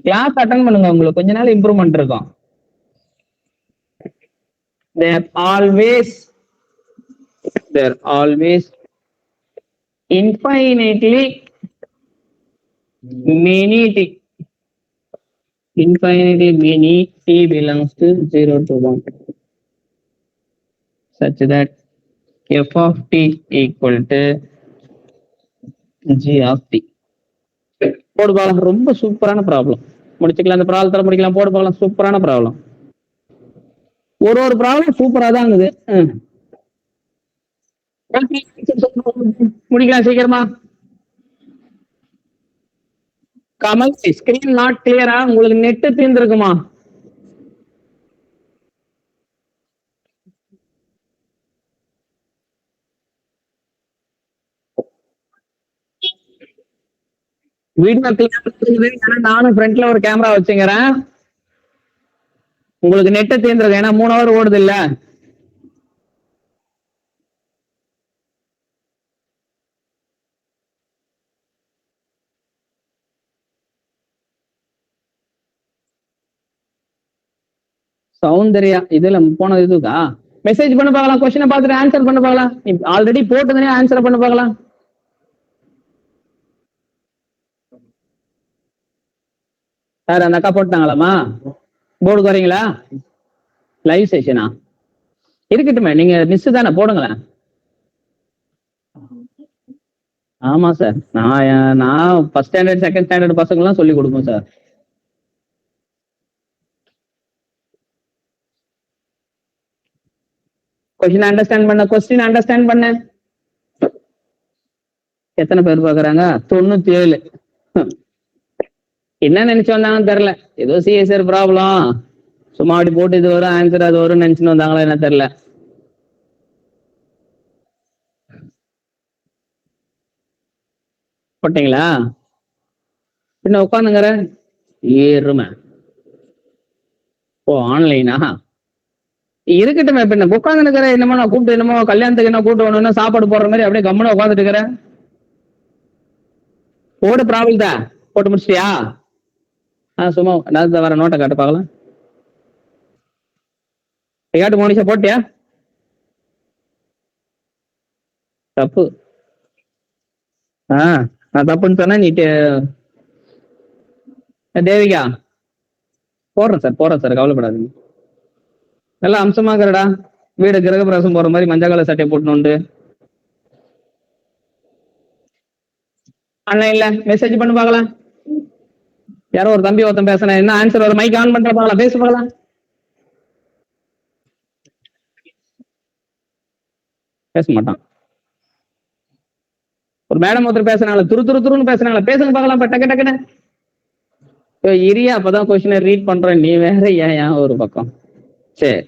Class attend பண்ணுங்க, உங்களுக்கு கொஞ்ச நாள் improvement இருக்கும். They're always infinitely many t belongs to 0 to 1 such that f of t equal to g of t. போடு பார்க்கலாம், ரொம்ப சூப்பரான problem. முடிச்சுக்கலாம், அந்த ப்ராப்ளத்துல முடிக்கலாம். போடு பார்க்கலாம், சூப்பரான ப்ராப்ளம். ஒரு ப்ராப்ளம் சூப்பரா தான் இருக்குது. முடிக்கலாம் சீக்கிரமா. கமல், ஸ்கிரீன் நாட் கிளியரா? உங்களுக்கு நெட்டு தீர்ந்துருக்குமா? வீடியோ கிளியர், நானும் ஃப்ரண்ட்ல ஒரு கேமரா வச்சுக்கிறேன். உங்களுக்கு நெட்டு தீர்ந்துருக்கு, ஏன்னா 3 hour ஓடுது இல்ல. சௌந்தர்யா இதுல போனது இதுக்கா? மெசேஜ் பண்ண பார்க்கலாம், கொஸ்டினை பார்த்துட்டு ஆன்சர் பண்ண பார்க்கலாம். ஆல்ரெடி போட்டுதுனே ஆன்சர் பண்ண பார்க்கலாம். சார் அந்த அக்கா போட்டாங்களாமா? போர்டுக்கு வரீங்களா? லைவ் செஷனா இருக்கட்டுமே, நீங்க மிஸ் தானே, போடுங்களேன். ஆமா சார், நான் ஃபர்ஸ்ட் ஸ்டாண்டர்ட் செகண்ட் ஸ்டாண்டர்ட் பசங்க எல்லாம் சொல்லி கொடுப்போம் சார். கொஸ்டின் அண்டர்ஸ்டாண்ட் பண்ண எத்தனை பேர் பாக்குறாங்க? 97. என்ன நினைச்சு வந்தாங்கன்னு தெரியல, ஏதோ சிஎஸ்ஆர் ப்ராப்ளம், சும்மா அப்படி போட்டு இது வரும் ஆன்சர் அது வரும்னு நினைச்சுன்னு வந்தாங்களா என்ன தெரியல. போட்டீங்களா? பின்ன உட்காந்துங்கிற ஏறுமே. ஓ ஆன்லைனா இருக்கட்டுமே, பின்ன உட்காந்து இருக்கிற. என்னமோ நான் கூப்பிட்டு என்னமோ கல்யாணத்துக்கு என்ன கூப்பிட்டு வரணும்னா சாப்பாடு போடுற மாதிரி அப்படியே கம்முன்னு உட்காந்துட்டு இருக்கிறேன். போடு ப்ராப்ளம் தான் போட்டு முடிச்சிட்டியா? சும்மா நான் வர நோட்டை காட்டு பார்க்கலாம். காட்டு மோனிஷா, போட்டியா? தப்பு. நான் தப்புன்னு சொன்னா நீ தேவிகா போடுறேன் சார் கவலைப்படாதீங்க. நல்லா அம்சமாகறடா, வீடு கிரகப்பிரவேசம் போற மாதிரி மஞ்சள் கலர் சட்டையை போட்டுன்னு ஆன்லைன்ல மெசேஜ் பண்ணு பார்க்கலாம். யாரோ ஒரு தம்பி ஒருத்தன் பேசுறேன், என்ன ஆன்சர் ஒரு மைக் ஆன் பண்ற பார்க்கலாம், பேசு பார்க்கலாம். பேச மாட்டான். ஒரு மேடம் ஒருத்தர் பேசுறாங்களா, துருன்னு பேசுறாங்களா, பேசுங்க பார்க்கலாம். டக்கு டக்குன்னு இரியா, அப்பதான் கொஸ்டினை ரீட் பண்றேன். நீ வேற ஏன் ஒரு பக்கம். சரி,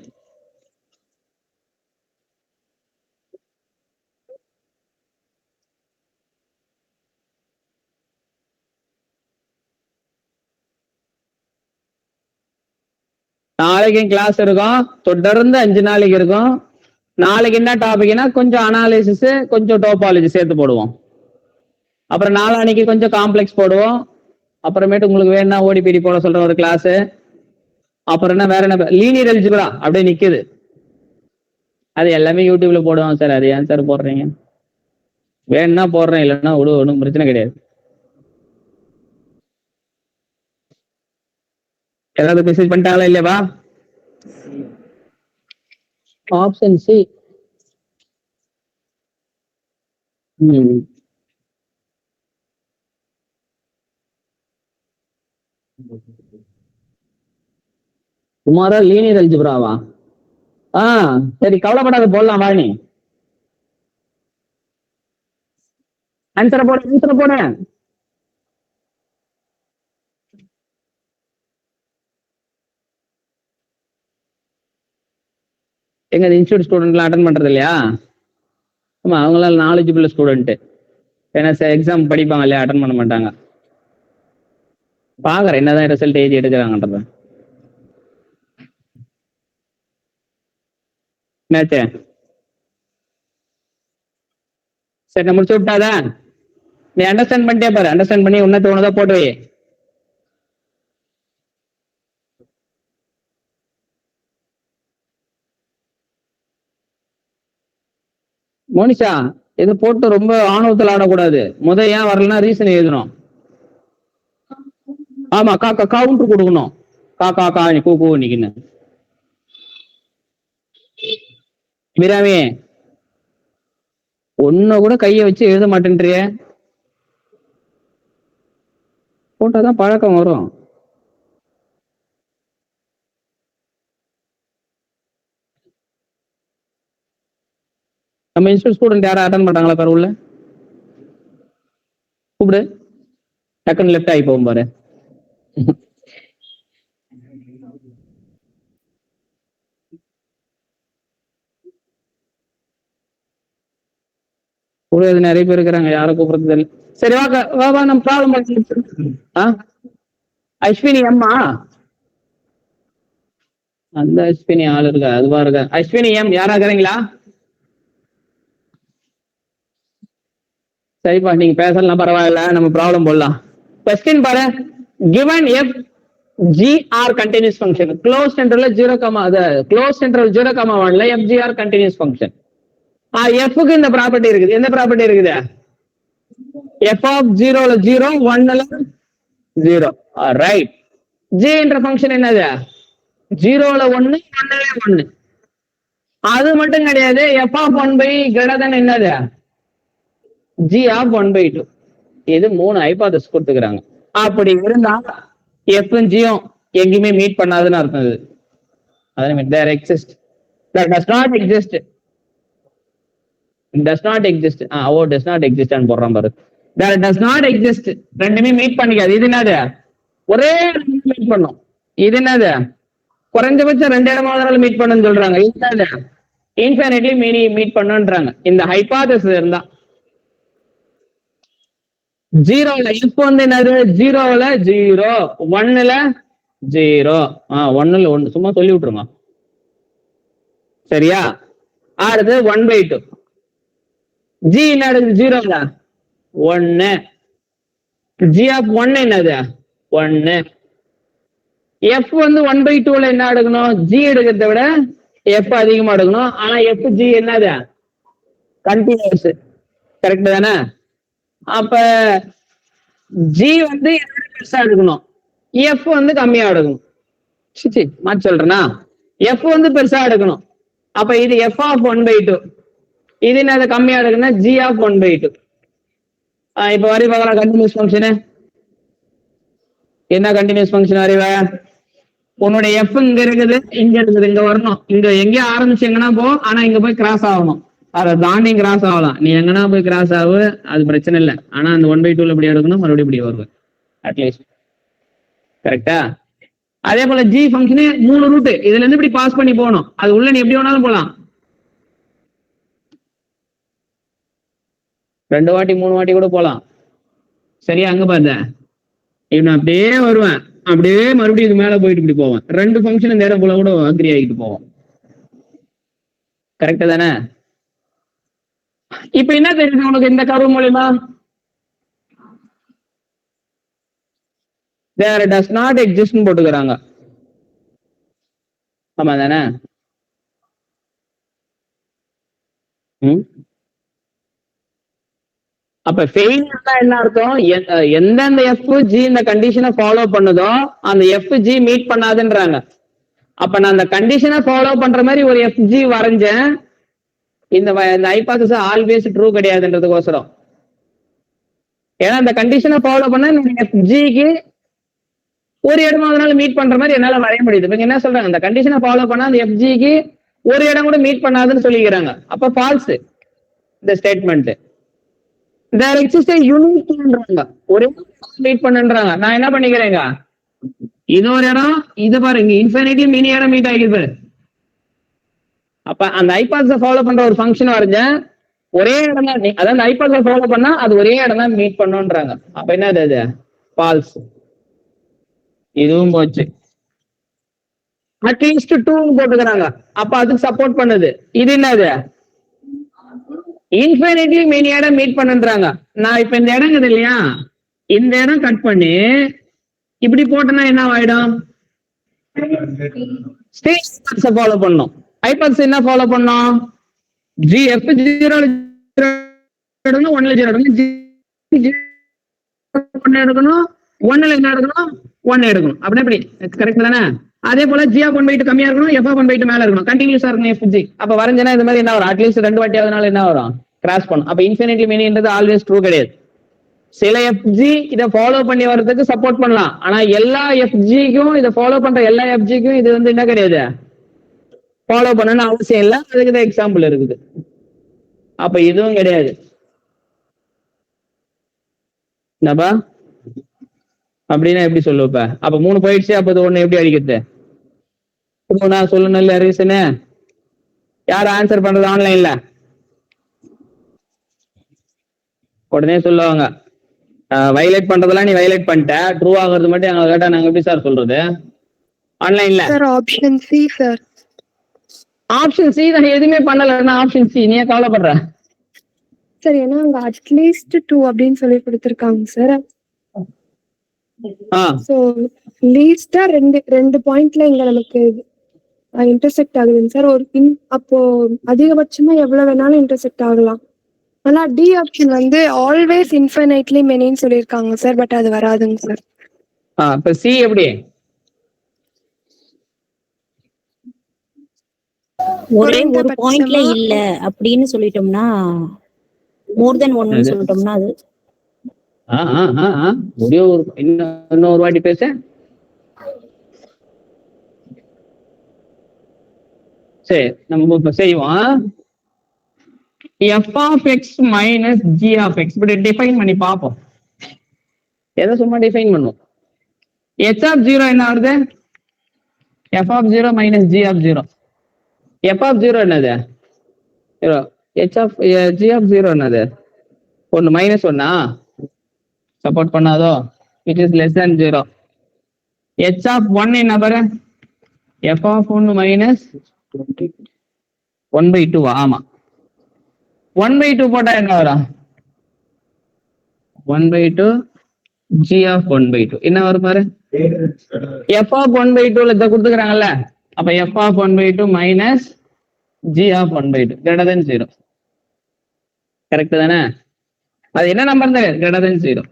நாளைக்கும் கிளாஸ் இருக்கும், தொடர்ந்து 5 நாளைக்கு இருக்கும். நாளைக்கு என்ன டாபிக்னா கொஞ்சம் அனாலிசிஸ், கொஞ்சம் டோபாலஜி சேர்த்து போடுவோம். அப்புறம் நாளான்னைக்கு கொஞ்சம் காம்ப்ளெக்ஸ் போடுவோம். அப்புறமேட்டு உங்களுக்கு வேணா ஓடிபிடி போட சொல்ற ஒரு கிளாஸ். அப்புறம் என்ன வேற என்ன, லீனியர் அல்ஜிப்ரா அப்படியே நிக்குது. அது எல்லாமே யூடியூப்ல போடுவோம் சார். அது ஏன் சார் போடுறீங்க? வேணும்னா போடுறேன், இல்லைன்னா விடு, ஒன்றும் பிரச்சனை கிடையாது. ஏதாவது மெசேஜ் பண்ணிட்டாங்களா இல்லையாவா? Option C. குமாரா லீனியர் அல்ஜிப்ராவா? சரி, கவலைப்படாத, போடலாம் வாணி. ஆன்சரை போட. எங்க இன்ஸ்டியூட் ஸ்டூடெண்ட்லாம் அட்டன் பண்றது இல்லையா? ஆமா, அவங்களாம் நாலேஜபிள் ஸ்டூடெண்ட். ஏன்னா எக்ஸாம் படிப்பாங்க இல்லையா, அட்டன் பண்ண மாட்டாங்க. பாக்குறேன் என்னதான் ரிசல்ட் எழுதி எடுக்கிறாங்கன்றத. மேட்சே சரி, நான் முடிச்சு விட்டாதான். நீ அண்டர்ஸ்டாண்ட் பண்ணிட்டே பாரு, அண்டர்ஸ்டாண்ட் பண்ணி உன்ன தோணுதா போட்டு வை. மோனிஷா இது போட்டு ரொம்ப ஆணவத்தில் ஆடக்கூடாது. ஏன் வரலன்னா ரீசன் எழுதணும். ஆமா கவுண்டர் கொடுக்கணும். கா நீ கூ நிக்கின்னு பிராமி ஒன்ன கூட கைய வச்சு எழுத மாட்டேன்றிய. போட்டாதான் பழக்கம் வரும். நம்ம இன்ஸ்டியூட் ஸ்டூடெண்ட் யாரும் அட்டன் பண்றாங்களா பாரு உள்ள கூப்பிடு. டக்குன்னு லெஃப்ட் ஆகி போகும் பாரு. கூடாது நிறைய பேர் இருக்கிறாங்க, யாரும் கூப்பிடுறது தெரியல. சரி வா நம்ம ப்ராப்ளம். அஸ்வினி அம்மா அந்த அஸ்வினி ஆள் இருக்கா, அதுவா இருக்கா. அஸ்வினி எம் யாரா இருக்கிறீங்களா? சரிப்பா நீங்க பேசலாம் பரவாயில்ல, நம்ம ப்ராப்ளம் போடலாம். கொஸ்டின் பாரு. given f gr continuous function closed interval 0, அது closed interval 0,1ல f gr continuous function. f க்கு இந்த ப்ராப்பர்ட்டி இருக்குது. எந்த ப்ராப்பர்ட்டி இருக்குது? f of 0ல 0 1ல 0. ரைட். g என்ற ஃபங்க்ஷன் என்னது? 0ல 1 1ல 1. அது மட்டும் கிடையாது. f of 1 greater than என்னது? g of 1/2. இது 3 ஹைபோதசிஸ் கொடுத்துக்கிறாங்க. அப்படி இருந்தா f ம் g ம் எங்கேயுமே மீட் பண்ணாதுன்னு அர்த்தம். இது அதாவது there exist that does not exist does not exist does not exist ன்னு போடுறான் பாரு. that does not exist ரெண்டுமே மீட் பண்ணிக்காது. இது என்னது? ஒரே மீட் பண்ணும். இது என்னது? குறைஞ்சபட்சம் 2 இடமாவது மீட் பண்ணுன்னு சொல்றாங்க. இது என்னது? இன்ஃபினிட்லி மீட் பண்ணுன்றாங்க. இந்த ஹைபோதசிஸ் இருந்தா 0ல f வந்து என்னது? 0ல 0 1ல 0 1ல 1 சும்மா சொல்லி விட்டுருமா சரியா? அடுத்து 1/2 g என்னது? 0ல 1 g of 1 என்னது? 1. f வந்து 1/2ல என்ன எடுக்கணும்? g எடுக்கிறத விட f அதிகமா எடுக்கணும். ஆனா f g என்னது? கண்டினியூஸ். கரெக்ட் தானே? அப்ப g வந்து பெருசா எடுக்கணும், f வந்து கம்மியா எடுக்கணும். மாற்றி சொல்றேன்னா f வந்து பெருசா எடுக்கணும். அப்ப இது f of 1/2. இது என்ன கம்மியா எடுக்கணும்னா g of 1/2. இப்ப வரி பார்க்கலாம். கண்டினியூஸ் ஃபங்க்ஷனு என்ன? கண்டினியூஸ் ஃபங்க்ஷன் அறிவ உன்னுடைய f இங்க இருக்குது, இங்க இருக்குது, இங்க வரணும். இங்க எங்கேயோ ஆரம்பிச்சு எங்கன்னா போ, ஆனா இங்க போய் கிராஸ் ஆகணும். அதை தாண்டி கிராஸ் ஆகலாம். நீ எங்கன்னா போய் கிராஸ் ஆகு, அது பிரச்சனை இல்லை. ஆனா அந்த 1/2ல இப்படி எடுக்கணும், மறுபடியும் இப்படி வருவேன் அட்லீஸ்ட். கரெக்டா? அதே போல ஜி ஃபங்க்ஷனு 3 ரூட். இதுல இருந்து இப்படி பாஸ் பண்ணி போகணும். அது உள்ள நீ எப்படி வேணாலும் போகலாம். 2 வாட்டி 3 வாட்டி கூட போகலாம். சரியா? அங்க பார்த்தேன் இப்ப அப்படியே வருவேன், அப்படியே மறுபடியும் இது மேல போயிட்டு இப்படி போவேன். 2 ஃபங்க்ஷன் இந்த இடம் போல கூட அக்ரி ஆகிட்டு போவோம். கரெக்டா தானே? இப்ப என்ன தெரியுது உனக்கு இந்த கர்வ் மூலமா? there does not exist ன்னு போட்டுக்கிறாங்க. ஆமா தானே? அப்ப ஃபெயிலியர்னா என்ன அர்த்தம்? எந்தெந்த f g இந்த கண்டிஷனை ஃபாலோ பண்ணுதோ அந்த f g மீட் பண்ணாதுன்றாங்க. அப்ப நான் அந்த கண்டிஷனை ஃபாலோ பண்ற மாதிரி ஒரு f g வரைஞ்சேன். இந்த ஹைபோதசிஸ் ஆல்வேஸ் ட்ரூ கிடையாதுன்றதுக்கோசரம். ஏன்னா இந்த கண்டிஷனை ஃபாலோ பண்ணா f(g)க்கு ஒரு இடம் அதனால மீட் பண்ற மாதிரி என்னால வரைய முடியுது. இவங்க என்ன சொல்றாங்க? இந்த கண்டிஷனை ஃபாலோ பண்ணா அந்த f(g)க்கு ஒரு இடம் கூட மீட் பண்ணாதுன்னு சொல்லிக்கிறாங்க. அப்ப ஃபால்ஸ் இந்த ஸ்டேட்மெண்ட். there exists a uniqueன்றாங்க. ஒரே மீட் பண்ணுன்றாங்க. நான் என்ன பண்ணிக்கிறேங்க? இது ஒரு இடம், இது பாருங்க இன்ஃபினிட்டி மினி இடம் மீட் ஆகிது. அப்ப அந்த ஹைபோதசிஸை ஃபாலோ பண்ற ஒரு ஃபங்க்ஷன் வரைஞ்சேன், ஒரே இடம் தான். அதாவது ஹைபோதசிஸை ஃபாலோ பண்ணா அது ஒரே இடம் தான் மீட் பண்ணுன்றாங்க. அப்ப என்னது? அது ஃபால்ஸ். இதுவும் போச்சு. அட்லீஸ்ட் 2 போட்டுக்கிறாங்க. அப்ப அதுக்கு சப்போர்ட் பண்ணுது. இது என்னது? இன்ஃபினிட்டி மினி இடம் மீட் பண்ணுன்றாங்க. நான் இப்ப இந்த இடம் இருக்குது இல்லையா, இந்த இடம் கட் பண்ணி இப்படி போட்டேன்னா என்ன ஆயிடும்? ஸ்டேட் ஃபாலோ பண்ணும். ஹைபோதசிஸ் என்ன ஃபாலோ பண்ணோம்? g f 0 எடுக்கணும், 1ல 0 எடுக்கணும், 1 எடுக்கணும், 1ல என்ன எடுக்கணும், 1 எடுக்கணும். அப்படின்னா எப்படி? கரெக்ட் தானே? அதே போல g of 1/2 கம்மியா இருக்கணும், f of 1/2 மேல இருக்கணும், கண்டினியூஸா இருக்கணும் fg. அப்ப வரைஞ்சனா இந்த மாதிரி என்ன வரும்? அட்லீஸ்ட் 2 வாட்டி ஆகுதுனால என்ன வரும்? கிராஸ் பண்ணும். அப்ப இன்ஃபினிட்டி மெனின்றது ஆல்வேஸ் ட்ரூ கிடையாது. சில fg இதை ஃபாலோ பண்ணி வர்றதுக்கு சப்போர்ட் பண்ணலாம், ஆனா எல்லா fgக்கும் இதை ஃபாலோ பண்ற எல்லா fgக்கும் இது வந்து என்ன கிடையாது, ஃபாலோ பண்ணணும்னு அவசியம் இல்லை. அதுக்கு தான் எக்ஸாம்பிள் இருக்குது. அப்ப இதுவும் கிடையாது. என்னப்பா அப்படின்னா எப்படி சொல்லுவப்ப? அப்ப 3 போயிடுச்சு, அப்ப இது 1 எப்படி அடிக்கிறது? நான் சொல்லணும் இல்ல ரீசனு. யார் ஆன்சர் பண்றது ஆன்லைன்ல? உடனே சொல்லுவாங்க, வயலேட் பண்றதெல்லாம் நீ வயலேட் பண்ணிட்ட, ட்ரூ ஆகுறது மட்டும் எங்க கேட்டா நாங்க எப்படி சார் சொல்றது ஆன்லைன்ல? Sir option C sir. Option C தான், எதுவுமே பண்ணலன்னா ஆப்ஷன் சி. நீ ஏன் கவலைப்படுற? சார் ஏன்னா அங்க அட்லீஸ்ட் 2 அப்படின்னு சொல்லி கொடுத்திருக்காங்க சார். சோ லீஸ்டா ரெண்டு பாயிண்ட்ல இங்க நமக்கு இன்டர்செக்ட் ஆகுதுங்க சார். அப்போ அதிகபட்சமா எவ்வளவு வேணாலும் இன்டர்செக்ட் ஆகலாம். ஆனா டி ஆப்ஷன் வந்து ஆல்வேஸ் இன்ஃபினைட்லி மெனின்னு சொல்லியிருக்காங்க சார், பட் அது வராதுங்க சார். இப்ப சி எப்படி? ஒரே ஒரு பாயிண்ட்ல இல்ல அப்படின்னு சொல்லிட்டோம்னா, மோர் தென் 1 சொல்லிட்டோம்னா அது ஒரே ஒரு இன்னொரு வாட்டி பேச. சரி, நம்ம இப்ப செய்வோம். f of x minus g of x இப்படி டிஃபைன் பண்ணி பார்ப்போம். எதை சும்மா டிஃபைன் பண்ணுவோம். h of 0 என்ன வருது? f of 0 minus g of 0. f of 0 என்னது? h of g of 0 என்னது? 1 minus 1 சப்போர்ட் பண்ணாதோ? it is less than 0. h of 1 என்ன பாரு? f of 1 minus 1/2. ஆமா, 1/2 போட்டா என்ன வரும்? 1/2 g of 1/2 என்ன வரும் பாரு? f of 1/2 இத கொடுத்துக்கறாங்கல்ல, அப்ப f of 1/2 minus g of 1/2 greater than 0. Correct தானே? அது என்ன நம்பர் தான்? greater than 0.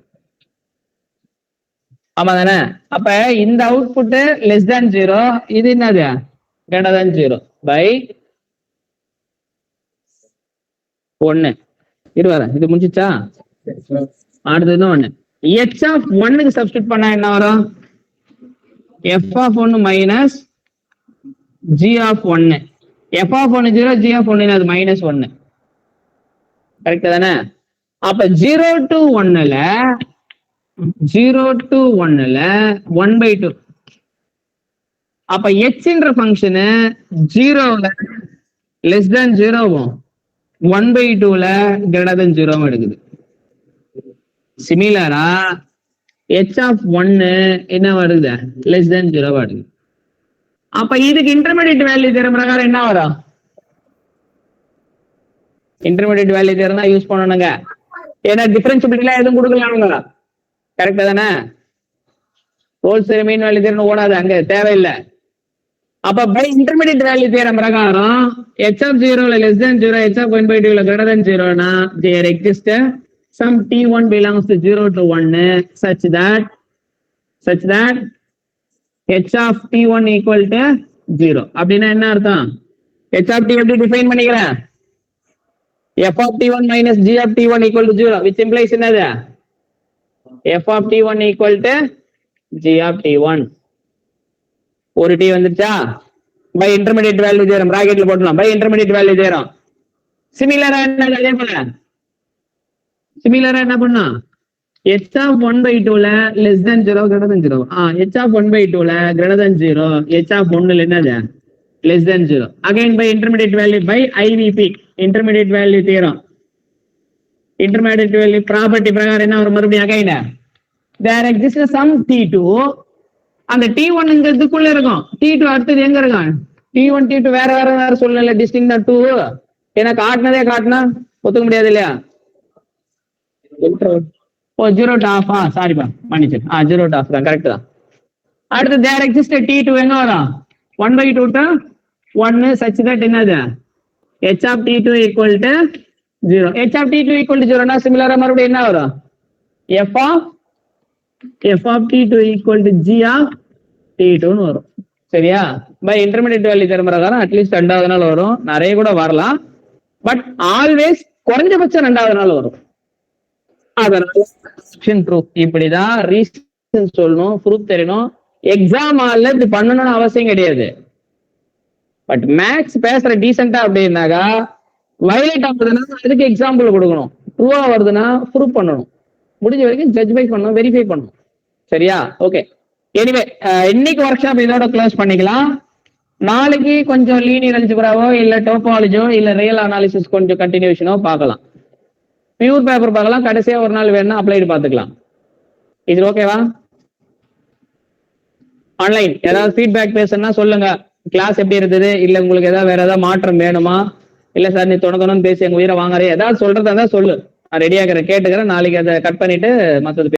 ஆமா தானே? அப்ப இந்த அவுட்புட் less than 0, இது என்னது? greater than 0 by 1. இது முடிஞ்சிச்சா? அடுத்தது 1. h of 1க்கு சப்ஸ்டிட்யூட் பண்ணா என்ன வரும்? f of 1 minus g of 1. f of 1 0, g of 1 அது -1. கரெக்ட் தானே? அப்ப 0 to 1ல 1/2. அப்ப h-ன்ற ஃபங்க்ஷன் 0ல லெஸ் than 0வும் 1/2ல greater than 0வும் எடுக்குது. சிமிலரா h of 1 என்ன வருது? லெஸ் than 0 வருது. அப்ப இதுக்கு இன்டர்மீடியட் வேல்யூ தேர்வு பிரகாரம் என்ன வரும்? இன்டர்மீடியட் வேல்யூ தேர்வு தான் யூஸ் பண்ணணுங்க. ஏன்னா டிஃபரன்சிபிலிட்டிலாம் எதுவும் கொடுக்கலாம்ங்க. கரெக்டா தானே? ஹோல்ஸ் மீன் வேல்யூ தேர்வு ஓடாது, அங்க தேவையில்லை. அப்ப பை இன்டர்மீடியட் வேல்யூ தியரம் பிரகாரம் h of 0 less than 0, h of 1/2 greater than 0 னா there exists some t1 belongs to 0 to 1 such that h of t1 equal to 0. அப்படின்னா என்ன அர்த்தம்? h of t எப்படி டிஃபைன் பண்ணிக்கிறேன்? f of t1 minus g of t1 equal to 0, which implies என்னது? f of t1 equal to g of t1. ஒரு t வந்துச்சா? By intermediate value theorem பிராக்கெட்ல போடலாம். By intermediate value theorem சிமிலரா என்ன? அதே போல சிமிலரா என்ன பண்ணா? h of 1/2ல less than 0 greater than 0. h of 1/2ல greater than 0, h of 1ல என்னது? less than 0. again by intermediate value by IVP intermediate value theorem. intermediate value property பிரகாரம் என்ன வரும்? மறுபடியும் again there exists some t2. அந்த t1 இதுக்குள்ள இருக்கும், t2 அடுத்தது எங்க இருக்கும்? t1 t2 வேற சொல்லல, டிஸ்டிங்னா 2. ஏன்னா காட்டினா ஒத்துக்க முடியாது இல்லையா? 0 to half. சாரிப்பா மன்னிச்சு. 0 to half தான், கரெக்ட் தான். அடுத்து there exists t2 எங்க வரும்? 1/2 to 1 such that என்னது? h of t2 equal to 0. h of t2 equal to 0 னா சிமிலரா மறுபடியும் என்ன வரும்? f of t2 equal to g of t2 னு வரும். சரியா? பை இன்டர்மீடியட் வேல்யூ தேர்ம் பிரகாரம் அட்லீஸ்ட் ரெண்டாவது நாள் வரும், நிறைய கூட வரலாம், பட் ஆல்வேஸ் குறைஞ்சபட்சம் ரெண்டாவது நாள் வரும். அதனால ப்ரூஃப் இப்படிதான் ரீசன் சொல்லணும், ப்ரூஃப் தெரியணும். எக்ஸாம் ஹால்ல இப்படி பண்ணணும்னு அவசியம் கிடையாது. பட் மேக்ஸ் பேசுற டீசெண்டா அப்படின்னாக்கா வயலேட் ஆகுதுன்னா அதுக்கு எக்ஸாம்பிள் கொடுக்கணும், ட்ரூவா வருதுன்னா ப்ரூவ் பண்ணணும், முடிஞ்ச வரைக்கும் ஜட்ஜ்பை பண்ணணும், வெரிஃபை பண்ணணும். சரியா? ஓகே. எனிவே இன்னைக்கு ஒர்க் ஷாப் இதோட க்ளோஸ் பண்ணிக்கலாம். நாளைக்கு கொஞ்சம் லீனியர் அல்ஜிப்ராவோ இல்ல டோபாலஜியோ இல்ல ரியல் அனாலிசிஸ் கொஞ்சம் கண்டினியூஷனோ பார்க்கலாம். பியூர் பேப்பர் பார்க்கலாம், கடைசியா ஒரு நாள் வேணும்னா அப்ளைடு பார்த்துக்கலாம். இது ஓகேவா? ஆன்லைன் ஏதாவது ஃபீட்பேக் பேசணும்னா சொல்லுங்க. கிளாஸ் எப்படி இருந்தது, இல்ல உங்களுக்கு ஏதாவது வேற ஏதாவது மாற்றம் வேணுமா, இல்ல சார் நீ தொண பேசி எங்க உயிரை வாங்குறே ஏதாவது சொல்றதா இருந்தா சொல்லு, நான் ரெடியாகிறேன், கேட்டுக்கிறேன். நாளைக்கு அதை கட் பண்ணிட்டு மற்றது